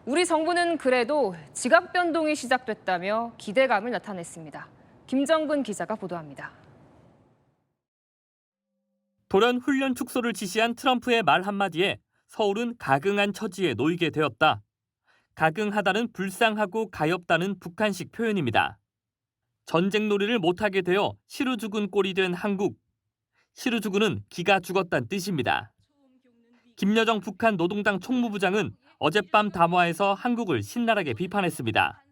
우리 정부는 그래도 지각 변동이 시작됐다며 기대감을 나타냈습니다. 김정근 기자가 보도합니다. 돌연 훈련 축소를 지시한 트럼프의 말 한마디에 서울은 각응한 처지에 놓이게 되었다. 각응하다는 불쌍하고 가엾다는 북한식 표현입니다. 전쟁 놀이를 못하게 되어 시루 죽은 꼴이 된 한국. 시루 죽은은 기가 죽었다는 뜻입니다. 김여정 북한 노동당 총무부장은 어젯밤 담화에서 한국을 신랄하게 비판했습니다.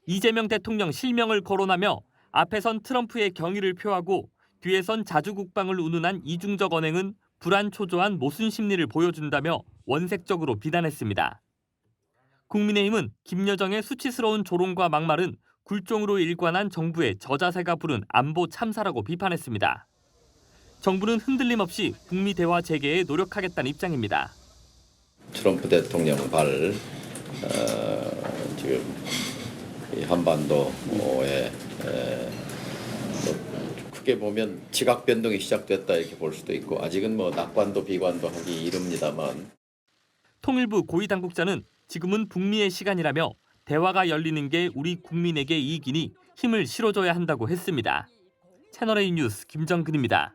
이재명 대통령 실명을 거론하며 앞에선 트럼프의 경의를 표하고 뒤에선 자주국방을 운운한 이중적 언행은 불안 초조한 모순 심리를 보여준다며 원색적으로 비난했습니다. 국민의힘은 김여정의 수치스러운 조롱과 막말은 굴종으로 일관한 정부의 저자세가 부른 안보 참사라고 비판했습니다. 정부는 흔들림 없이 북미 대화 재개에 노력하겠다는 입장입니다. 트럼프 대통령 지금 이 한반도에 크게 보면 지각 변동이 시작됐다 이렇게 볼 수도 있고 아직은 뭐 낙관도 비관도 하기 이릅니다만. 통일부 고위 당국자는 지금은 북미의 시간이라며 대화가 열리는 게 우리 국민에게 이익이니 힘을 실어줘야 한다고 했습니다. 채널A 뉴스 김정근입니다.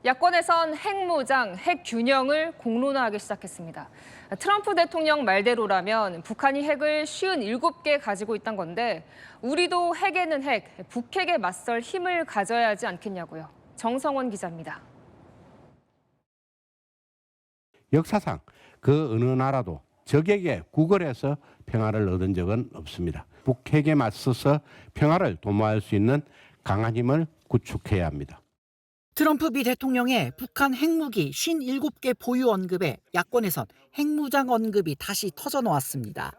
야권에선 핵무장, 핵균형을 공론화하기 시작했습니다. 트럼프 대통령 말대로라면 북한이 핵을 57개 가지고 있다는 건데 우리도 핵에는 핵, 북핵에 맞설 힘을 가져야 하지 않겠냐고요. 정성원 기자입니다. 역사상 그 어느 나라도 적에게 구걸해서 평화를 얻은 적은 없습니다. 북핵에 맞서서 평화를 도모할 수 있는 강한 힘을 구축해야 합니다. 트럼프 미 대통령의 북한 핵무기 57개 보유 언급에 야권에선 핵무장 언급이 다시 터져나왔습니다.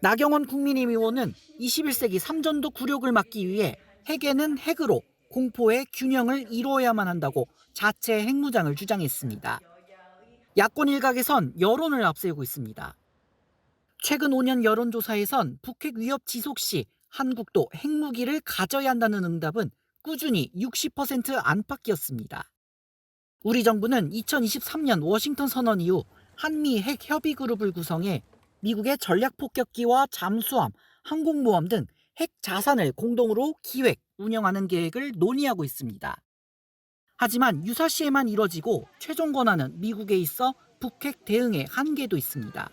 나경원 국민의힘 의원은 21세기 삼전도 굴욕을 막기 위해 핵에는 핵으로 공포의 균형을 이루어야만 한다고 자체 핵무장을 주장했습니다. 야권 일각에선 여론을 앞세우고 있습니다. 최근 5년 여론조사에선 북핵 위협 지속 시 한국도 핵무기를 가져야 한다는 응답은 꾸준히 60% 안팎이었습니다. 우리 정부는 2023년 워싱턴 선언 이후 한미 핵 협의 그룹을 구성해 미국의 전략폭격기와 잠수함, 항공모함 등 핵 자산을 공동으로 기획, 운영하는 계획을 논의하고 있습니다. 하지만 유사시에만 이뤄지고 최종 권한은 미국에 있어 북핵 대응에 한계도 있습니다.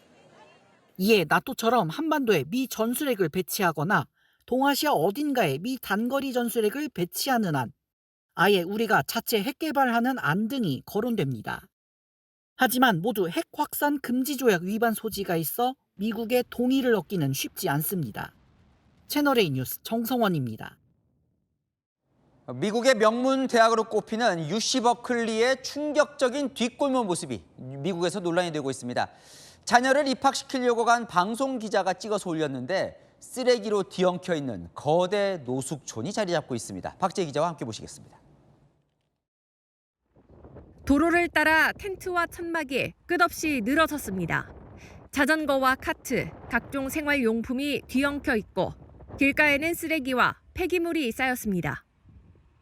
이에 나토처럼 한반도에 미 전술핵을 배치하거나 동아시아 어딘가에 미 단거리 전술핵을 배치하는 안, 아예 우리가 자체 핵 개발하는 안 등이 거론됩니다. 하지만 모두 핵 확산 금지 조약 위반 소지가 있어 미국의 동의를 얻기는 쉽지 않습니다. 채널A 뉴스 정성원입니다. 미국의 명문 대학으로 꼽히는 UC 버클리의 충격적인 뒷골목 모습이 미국에서 논란이 되고 있습니다. 자녀를 입학시키려고 간 방송 기자가 찍어서 올렸는데 쓰레기로 뒤엉켜 있는 거대 노숙촌이 자리 잡고 있습니다. 박재 기자와 함께 보시겠습니다. 도로를 따라 텐트와 천막이 끝없이 늘어섰습니다. 자전거와 카트, 각종 생활용품이 뒤엉켜 있고 길가에는 쓰레기와 폐기물이 쌓였습니다.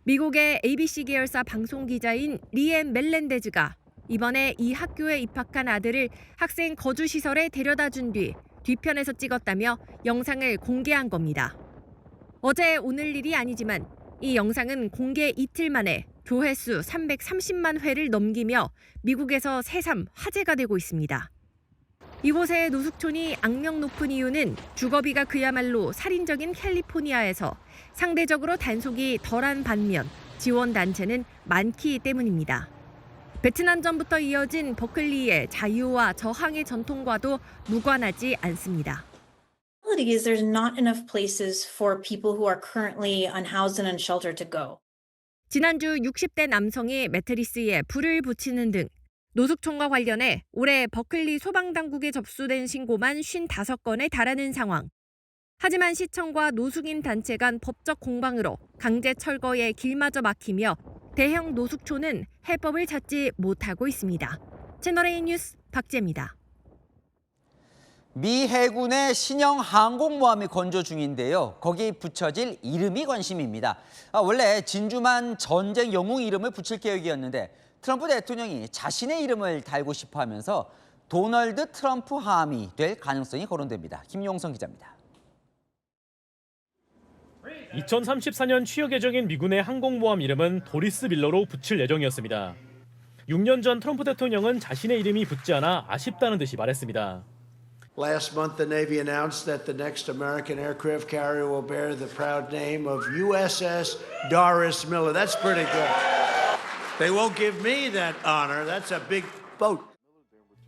미국의 ABC 계열사 방송 기자인 리앤 멜렌데즈가 이번에 이 학교에 입학한 아들을 학생 거주시설에 데려다 준 뒤 뒤편에서 찍었다며 영상을 공개한 겁니다. 어제 오늘 일이 아니지만 이 영상은 공개 이틀 만에 조회수 330만 회를 넘기며 미국에서 새삼 화제가 되고 있습니다. 이곳의 노숙촌이 악명 높은 이유는 주거비가 그야말로 살인적인 캘리포니아에서 상대적으로 단속이 덜한 반면 지원단체는 많기 때문입니다. 베트남전부터 이어진 버클리의 자유와 저항의 전통과도 무관하지 않습니다. Is there's not enough places for people who are currently unhoused and unsheltered to go. 지난주 60대 남성이 매트리스에 불을 붙이는 등 노숙촌과 관련해 올해 버클리 소방당국에 접수된 신고만 55건에 달하는 상황. 하지만 시청과 노숙인 단체 간 법적 공방으로 강제 철거에 길마저 막히며 대형 노숙촌은 해법을 찾지 못하고 있습니다. 채널A 뉴스 박재입니다. 미 해군의 신형 항공모함이 건조 중인데요. 거기에 붙여질 이름이 관심입니다. 원래 진주만 전쟁 영웅 이름을 붙일 계획이었는데 트럼프 대통령이 자신의 이름을 달고 싶어 하면서 도널드 트럼프 함이 될 가능성이 거론됩니다. 김용성 기자입니다. 2034년 취역 예정인 미군의 항공모함 이름은 도리스 밀러로 붙일 예정이었습니다. 6년 전 트럼프 대통령은 자신의 이름이 붙지 않아 아쉽다는 듯이 말했습니다. Last month, the Navy announced that the next American aircraft carrier will bear the proud name of USS Doris Miller. That's pretty good. They won't give me that honor. That's a big boat.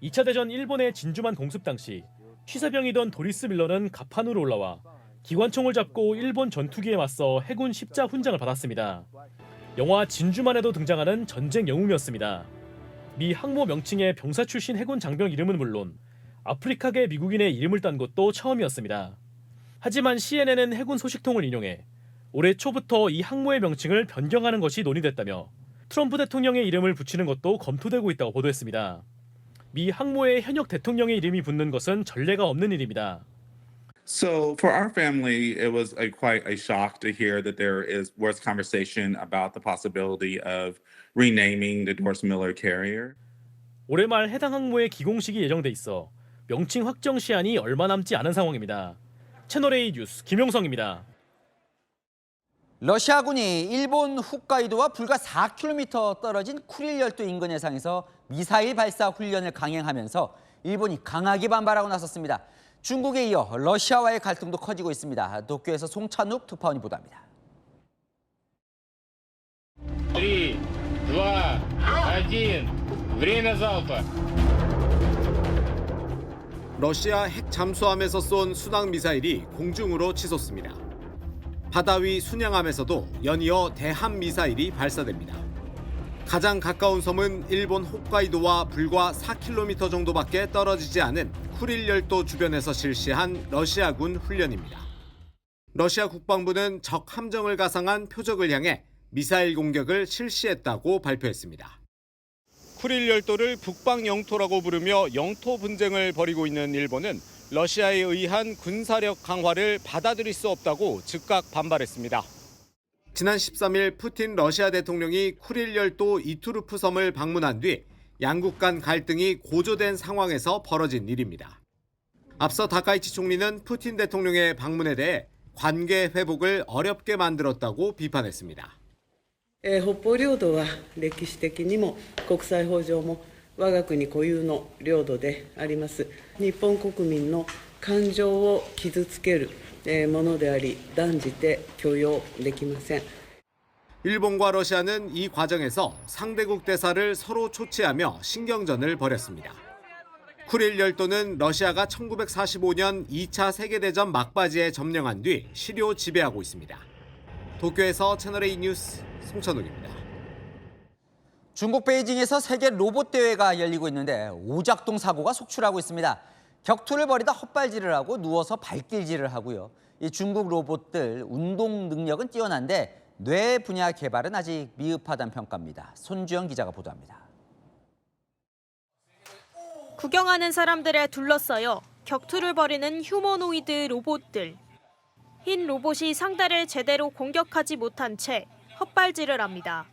2차 대전 일본의 진주만 공습 당시 취사병이던 도리스 밀러는 갑판으로 올라와 기관총을 잡고 일본 전투기에 맞서 해군 십자 훈장을 받았습니다. 영화 진주만에도 등장하는 전쟁 영웅이었습니다. 미 항모 명칭에 병사 출신 해군 장병 이름은 물론 아프리카계 미국인의 이름을 딴 것도 처음이었습니다. 하지만 CNN은 해군 소식통을 인용해 올해 초부터 이 항모의 명칭을 변경하는 것이 논의됐다며 트럼프 대통령의 이름을 붙이는 것도 검토되고 있다고 보도했습니다. 미 항모에 현역 대통령의 이름이 붙는 것은 전례가 없는 일입니다. So for our family, it was quite a shock to hear that there was conversation about the possibility of renaming the Doris Miller carrier. 올해 말 해당 항모의 기공식이 예정돼 있어 명칭 확정 시한이 얼마 남지 않은 상황입니다. 채널A 뉴스 김용성입니다. 러시아군이 일본 홋카이도와 불과 4km 떨어진 쿠릴 열도 인근 해상에서 미사일 발사 훈련을 강행하면서 일본이 강하게 반발하고 나섰습니다. 중국에 이어 러시아와의 갈등도 커지고 있습니다. 도쿄에서 송찬욱 특파원이 보도합니다. 3, 2, 1, время залпа. 러시아 핵 잠수함에서 쏜 순항 미사일이 공중으로 치솟습니다. 바다 위 순양함에서도 연이어 대함 미사일이 발사됩니다. 가장 가까운 섬은 일본 홋카이도와 불과 4km 정도밖에 떨어지지 않은 쿠릴 열도 주변에서 실시한 러시아군 훈련입니다. 러시아 국방부는 적 함정을 가상한 표적을 향해 미사일 공격을 실시했다고 발표했습니다. 쿠릴 열도를 북방 영토라고 부르며 영토 분쟁을 벌이고 있는 일본은 러시아에 의한 군사력 강화를 받아들일 수 없다고 즉각 반발했습니다. 지난 13일 푸틴 러시아 대통령이 쿠릴 열도 이투르프 섬을 방문한 뒤 양국 간 갈등이 고조된 상황에서 벌어진 일입니다. 앞서 다카이치 총리는 푸틴 대통령의 방문에 대해 관계 회복을 어렵게 만들었다고 비판했습니다. 北方領土は歴史的にも国際法上も我が国固有の領土であります日本国民の感情を傷つけるものであり断じて許容できません。 일본과 러시아는 이 과정에서 상대국 대사를 서로 초치하며 신경전을 벌였습니다. 쿠릴 열도는 러시아가 1945년 2차 세계대전 막바지에 점령한 뒤 시료 지배하고 있습니다. 도쿄에서 채널A 뉴스 송찬욱입니다. 중국 베이징에서 세계 로봇 대회가 열리고 있는데 오작동 사고가 속출하고 있습니다. 격투를 벌이다 헛발질을 하고 누워서 발길질을 하고요. 이 중국 로봇들 운동 능력은 뛰어난데 뇌 분야 개발은 아직 미흡하다는 평가입니다. 손주영 기자가 보도합니다. 구경하는 사람들에 둘러싸여 격투를 벌이는 휴머노이드 로봇들. 흰 로봇이 상대를 제대로 공격하지 못한 채 헛발질을 합니다.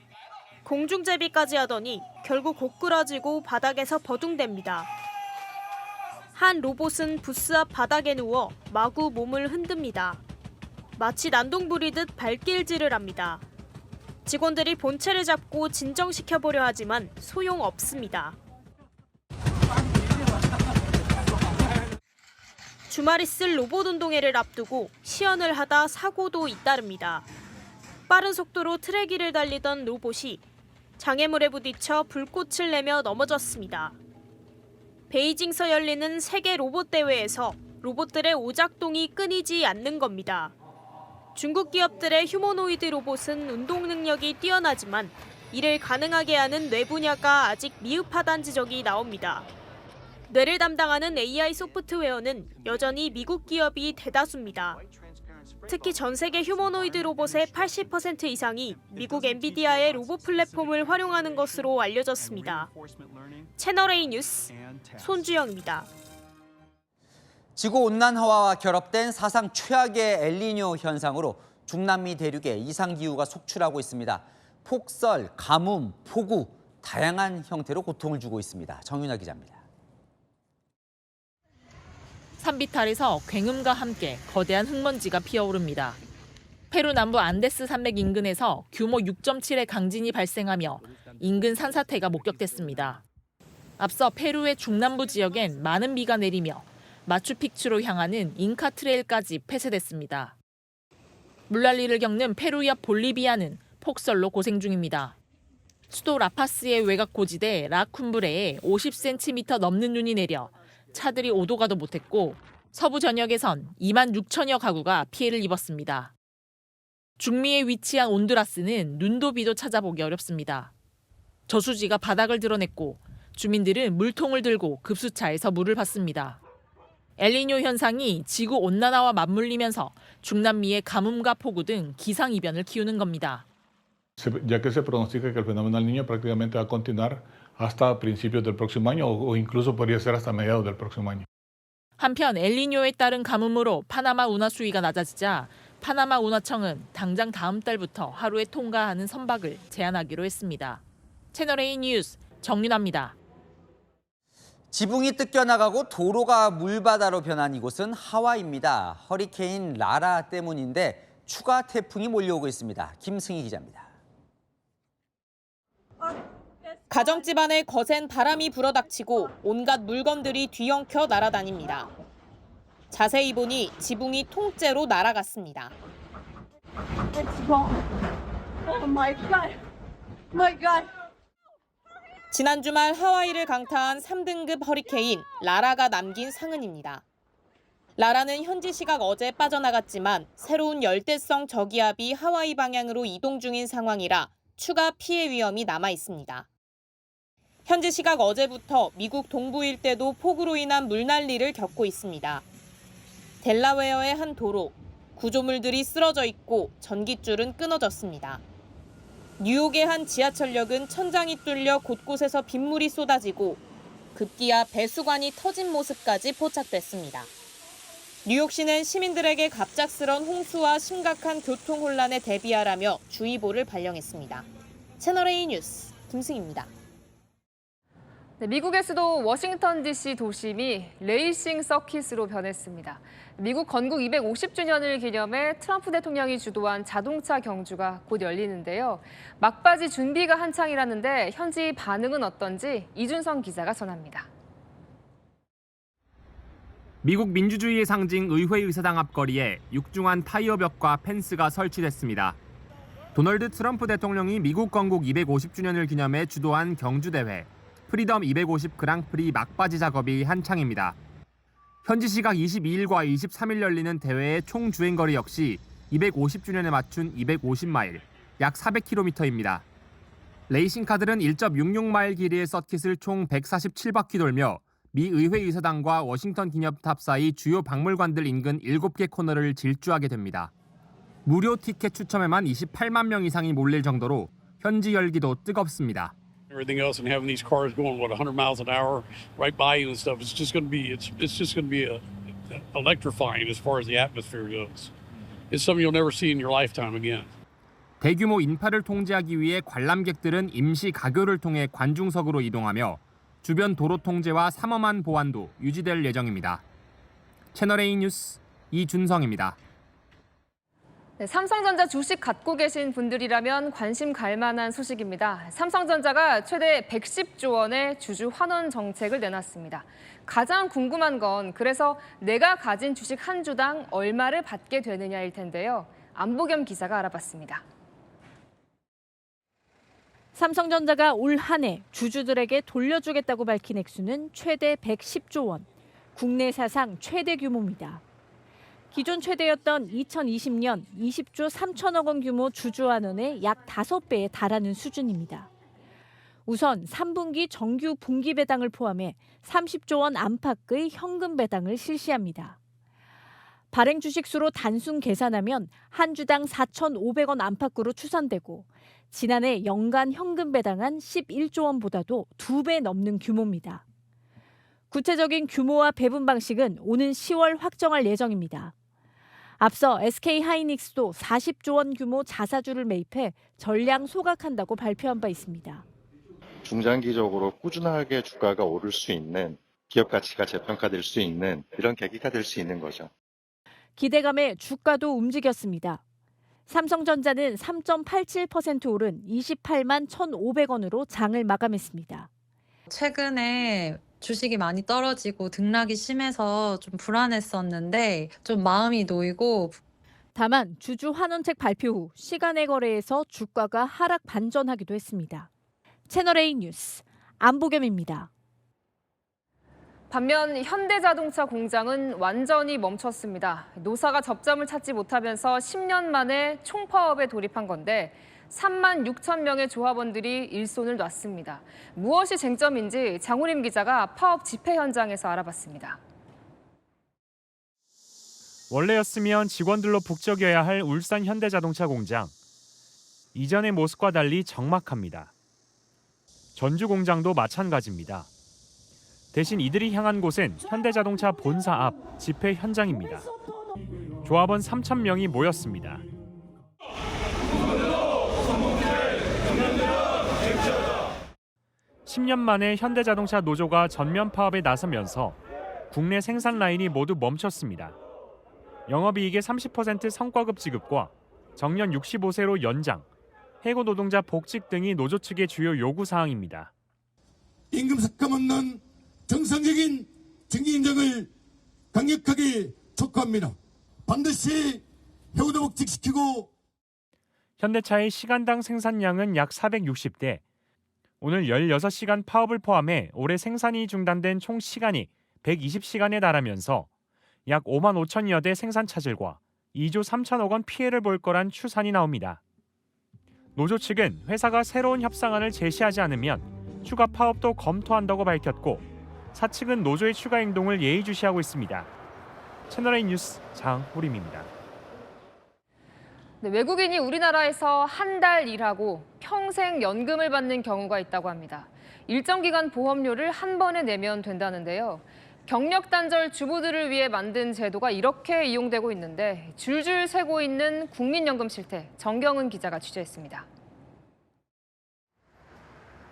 공중제비까지 하더니 결국 고꾸라지고 바닥에서 버둥댑니다. 한 로봇은 부스 앞 바닥에 누워 마구 몸을 흔듭니다. 마치 난동 부리듯 발길질을 합니다. 직원들이 본체를 잡고 진정시켜보려 하지만 소용없습니다. 주말 있을 로봇 운동회를 앞두고 시연을 하다 사고도 잇따릅니다. 빠른 속도로 트랙 위를 달리던 로봇이 장애물에 부딪혀 불꽃을 내며 넘어졌습니다. 베이징서 열리는 세계 로봇 대회에서 로봇들의 오작동이 끊이지 않는 겁니다. 중국 기업들의 휴머노이드 로봇은 운동 능력이 뛰어나지만 이를 가능하게 하는 뇌 분야가 아직 미흡하다는 지적이 나옵니다. 뇌를 담당하는 AI 소프트웨어는 여전히 미국 기업이 대다수입니다. 특히 전 세계 휴머노이드 로봇의 80% 이상이 미국 엔비디아의 로봇 플랫폼을 활용하는 것으로 알려졌습니다. 채널A 뉴스 손주영입니다. 지구온난화와 결합된 사상 최악의 엘니뇨 현상으로 중남미 대륙에 이상기후가 속출하고 있습니다. 폭설, 가뭄, 폭우, 다양한 형태로 고통을 주고 있습니다. 정윤아 기자입니다. 산비탈에서 굉음과 함께 거대한 흙먼지가 피어오릅니다. 페루 남부 안데스 산맥 인근에서 규모 6.7의 강진이 발생하며 인근 산사태가 목격됐습니다. 앞서 페루의 중남부 지역엔 많은 비가 내리며 마추픽추로 향하는 잉카 트레일까지 폐쇄됐습니다. 물난리를 겪는 페루 옆 볼리비아는 폭설로 고생 중입니다. 수도 라파스의 외곽 고지대 라쿰브레에 50cm 넘는 눈이 내려 차들이 오도 가도 못했고 서부 전역에선 2만 6천여 가구가 피해를 입었습니다. 중미에 위치한 온두라스는 눈도 비도 찾아보기 어렵습니다. 저수지가 바닥을 드러냈고 주민들은 물통을 들고 급수차에서 물을 받습니다. 엘니뇨 현상이 지구 온난화와 맞물리면서 중남미의 가뭄과 폭우 등 기상이변을 키우는 겁니다. Ya que se pronostica que el fenómeno del Niño prácticamente va a continuar hasta principios del próximo año o incluso podría ser hasta mediados del próximo año. 한편 엘니뇨에 따른 가뭄으로 파나마 운하 수위가 낮아지자 파나마 운하청은 당장 다음 달부터 하루에 통과하는 선박을 제한하기로 했습니다. 채널A 뉴스 정윤아입니다. 지붕이 뜯겨나가고 도로가 물바다로 변한 이곳은 하와이입니다. 허리케인 라라 때문인데 추가 태풍이 몰려오고 있습니다. 김승희 기자입니다. 가정 집안에 거센 바람이 불어닥치고 온갖 물건들이 뒤엉켜 날아다닙니다. 자세히 보니 지붕이 통째로 날아갔습니다. 지난 주말 하와이를 강타한 3등급 허리케인 라라가 남긴 상흔입니다. 라라는 현지 시각 어제 빠져나갔지만 새로운 열대성 저기압이 하와이 방향으로 이동 중인 상황이라 추가 피해 위험이 남아 있습니다. 현지 시각 어제부터 미국 동부 일대도 폭우로 인한 물난리를 겪고 있습니다. 델라웨어의 한 도로, 구조물들이 쓰러져 있고 전깃줄은 끊어졌습니다. 뉴욕의 한 지하철역은 천장이 뚫려 곳곳에서 빗물이 쏟아지고 급기야 배수관이 터진 모습까지 포착됐습니다. 뉴욕시는 시민들에게 갑작스런 홍수와 심각한 교통 혼란에 대비하라며 주의보를 발령했습니다. 채널A 뉴스 김승희입니다. 네, 미국의 수도 워싱턴 DC 도심이 레이싱 서킷으로 변했습니다. 미국 건국 250주년을 기념해 트럼프 대통령이 주도한 자동차 경주가 곧 열리는데요. 막바지 준비가 한창이라는데 현지 반응은 어떤지 이준성 기자가 전합니다. 미국 민주주의의 상징 의회 의사당 앞거리에 육중한 타이어벽과 펜스가 설치됐습니다. 도널드 트럼프 대통령이 미국 건국 250주년을 기념해 주도한 경주대회 프리덤 250 그랑프리 막바지 작업이 한창입니다. 현지 시각 22일과 23일 열리는 대회의 총 주행거리 역시 250주년에 맞춘 250마일, 약 400km입니다. 레이싱카들은 1.66마일 길이의 서킷을 총 147바퀴 돌며 미 의회 의사당과 워싱턴 기념탑 사이 주요 박물관들 인근 7개 코너를 질주하게 됩니다. 무료 티켓 추첨에만 28만 명 이상이 몰릴 정도로 현지 열기도 뜨겁습니다. Everything else and having these cars going 100 miles an hour right by you and stuff, it's just going to be electrifying as far as the atmosphere goes. It's something you'll never see in your lifetime again. 대규모 인파를 통제하기 위해 관람객들은 임시 가교를 통해 관중석으로 이동하며 주변 도로 통제와 삼엄한 보안도 유지될 예정입니다. 채널A 뉴스 이준성입니다. 네, 삼성전자 주식 갖고 계신 분들이라면 관심 갈 만한 소식입니다. 삼성전자가 최대 110조 원의 주주 환원 정책을 내놨습니다. 가장 궁금한 건 그래서 내가 가진 주식 한 주당 얼마를 받게 되느냐일 텐데요. 안보겸 기자가 알아봤습니다. 삼성전자가 올 한 해 주주들에게 돌려주겠다고 밝힌 액수는 최대 110조 원, 국내 사상 최대 규모입니다. 기존 최대였던 2020년 20조 3천억 원 규모 주주환원의 약 5배에 달하는 수준입니다. 우선 3분기 정규 분기 배당을 포함해 30조 원 안팎의 현금 배당을 실시합니다. 발행 주식 수로 단순 계산하면 한 주당 4,500원 안팎으로 추산되고 지난해 연간 현금 배당한 11조 원보다도 2배 넘는 규모입니다. 구체적인 규모와 배분 방식은 오는 10월 확정할 예정입니다. 앞서 SK하이닉스도 40조 원 규모 자사주를 매입해 전량 소각한다고 발표한 바 있습니다. 중장기적으로 꾸준하게 주가가 오를 수 있는 기업 가치가 재평가될 수 있는 이런 계기가 될 수 있는 거죠. 기대감에 주가도 움직였습니다. 삼성전자는 3.87% 오른 28만 1,500원으로 장을 마감했습니다. 최근에 주식이 많이 떨어지고 등락이 심해서 좀 불안했었는데 좀 마음이 놓이고 다만 주주 환원책 발표 후 시간의 거래에서 주가가 하락 반전하기도 했습니다. 채널A 뉴스 안보겸입니다. 반면 현대자동차 공장은 완전히 멈췄습니다. 노사가 접점을 찾지 못하면서 10년 만에 총파업에 돌입한 건데 3만 6천 명의 조합원들이 일손을 놨습니다. 무엇이 쟁점인지 장우림 기자가 파업 집회 현장에서 알아봤습니다. 원래였으면 직원들로 북적여야 할 울산 현대자동차 공장. 이전의 모습과 달리 적막합니다. 전주 공장도 마찬가지입니다. 대신 이들이 향한 곳은 현대자동차 본사 앞 집회 현장입니다. 조합원 3천 명이 모였습니다. 10년 만에 현대자동차 노조가 전면 파업에 나서면서 국내 생산 라인이 모두 멈췄습니다. 영업이익의 30% 성과급 지급과 정년 65세로 연장, 해고 노동자 복직 등이 노조 측의 주요 요구 사항입니다. 임금 삭감 없는 정상적인 정기 인정을 강력하게 촉구합니다. 반드시 해고도 복직시키고 현대차의 시간당 생산량은 약 460대. 오늘 16시간 파업을 포함해 올해 생산이 중단된 총 시간이 120시간에 달하면서 약 5만 5천여 대 생산 차질과 2조 3천억 원 피해를 볼 거란 추산이 나옵니다. 노조 측은 회사가 새로운 협상안을 제시하지 않으면 추가 파업도 검토한다고 밝혔고 사측은 노조의 추가 행동을 예의주시하고 있습니다. 채널A 뉴스 장우림입니다. 네, 외국인이 우리나라에서 한 달 일하고 평생 연금을 받는 경우가 있다고 합니다. 일정 기간 보험료를 한 번에 내면 된다는데요. 경력 단절 주부들을 위해 만든 제도가 이렇게 이용되고 있는데 줄줄 새고 있는 국민연금 실태, 정경은 기자가 취재했습니다.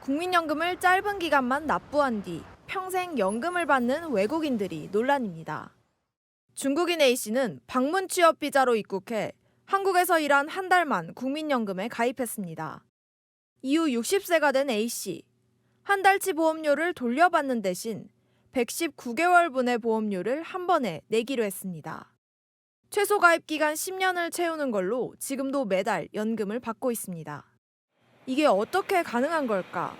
국민연금을 짧은 기간만 납부한 뒤 평생 연금을 받는 외국인들이 논란입니다. 중국인 A씨는 방문 취업 비자로 입국해 한국에서 일한 한 달만 국민연금에 가입했습니다. 이후 60세가 된 A씨. 한 달치 보험료를 돌려받는 대신 119개월분의 보험료를 한 번에 내기로 했습니다. 최소 가입 기간 10년을 채우는 걸로 지금도 매달 연금을 받고 있습니다. 이게 어떻게 가능한 걸까?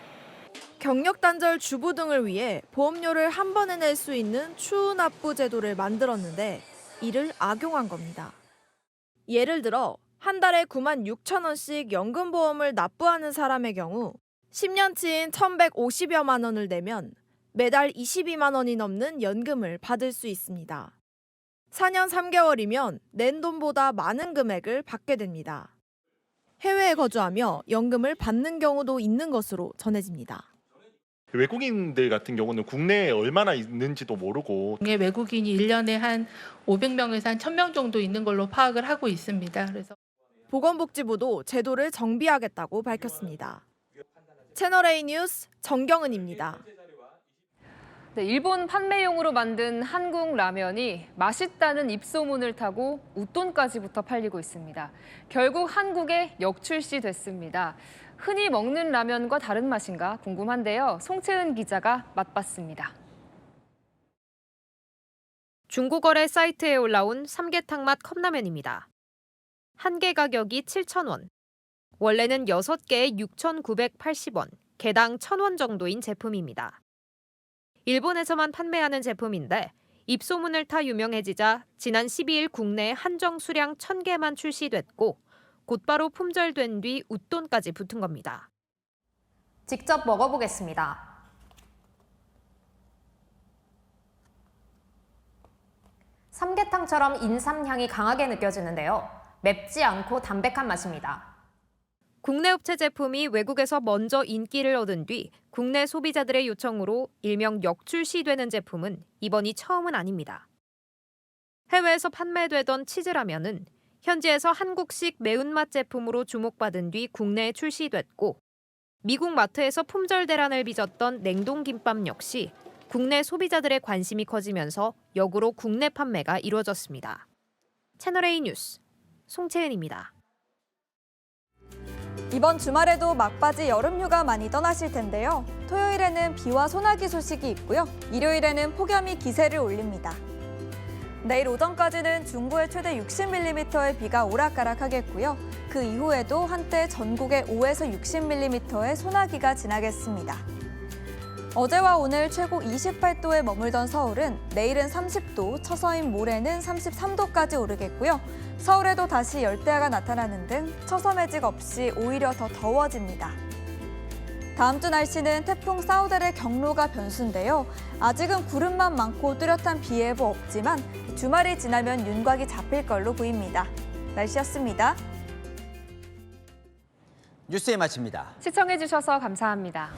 경력 단절 주부 등을 위해 보험료를 한 번에 낼 수 있는 추후 납부 제도를 만들었는데 이를 악용한 겁니다. 예를 들어 한 달에 96,000원씩 연금보험을 납부하는 사람의 경우 10년치인 1,150여만 원을 내면 매달 22만 원이 넘는 연금을 받을 수 있습니다. 4년 3개월이면 낸 돈보다 많은 금액을 받게 됩니다. 해외에 거주하며 연금을 받는 경우도 있는 것으로 전해집니다. 외국인들 같은 경우는 국내에 얼마나 있는지도 모르고 외국인이 1년에 한 500명에서 한 1,000명 정도 있는 걸로 파악을 하고 있습니다. 그래서 보건복지부도 제도를 정비하겠다고 밝혔습니다. 채널A 뉴스 정경은입니다. 네, 일본 판매용으로 만든 한국 라면이 맛있다는 입소문을 타고 웃돈까지부터 팔리고 있습니다. 결국 한국에 역출시됐습니다. 흔히 먹는 라면과 다른 맛인가 궁금한데요. 송채은 기자가 맛봤습니다. 중고거래 사이트에 올라온 삼계탕 맛 컵라면입니다. 한 개 가격이 7,000원. 원래는 6개에 6,980원, 개당 1,000원 정도인 제품입니다. 일본에서만 판매하는 제품인데 입소문을 타 유명해지자 지난 12일 국내에 한정 수량 1,000개만 출시됐고 곧바로 품절된 뒤 웃돈까지 붙은 겁니다. 직접 먹어보겠습니다. 삼계탕처럼 인삼향이 강하게 느껴지는데요. 맵지 않고 담백한 맛입니다. 국내 업체 제품이 외국에서 먼저 인기를 얻은 뒤 국내 소비자들의 요청으로 일명 역출시되는 제품은 이번이 처음은 아닙니다. 해외에서 판매되던 치즈라면은 현지에서 한국식 매운맛 제품으로 주목받은 뒤 국내에 출시됐고 미국 마트에서 품절 대란을 빚었던 냉동김밥 역시 국내 소비자들의 관심이 커지면서 역으로 국내 판매가 이루어졌습니다. 채널A 뉴스 송채은입니다. 이번 주말에도 막바지 여름휴가 많이 떠나실 텐데요. 토요일에는 비와 소나기 소식이 있고요. 일요일에는 폭염이 기세를 올립니다. 내일 오전까지는 중부에 최대 60mm의 비가 오락가락하겠고요. 그 이후에도 한때 전국에 5에서 60mm의 소나기가 지나겠습니다. 어제와 오늘 최고 28도에 머물던 서울은 내일은 30도, 처서인 모레는 33도까지 오르겠고요. 서울에도 다시 열대야가 나타나는 등 처서매직 없이 오히려 더 더워집니다. 다음 주 날씨는 태풍 사우델의 경로가 변수인데요. 아직은 구름만 많고 뚜렷한 비 예보 없지만 주말이 지나면 윤곽이 잡힐 걸로 보입니다. 날씨였습니다. 뉴스에 마칩니다. 시청해주셔서 감사합니다.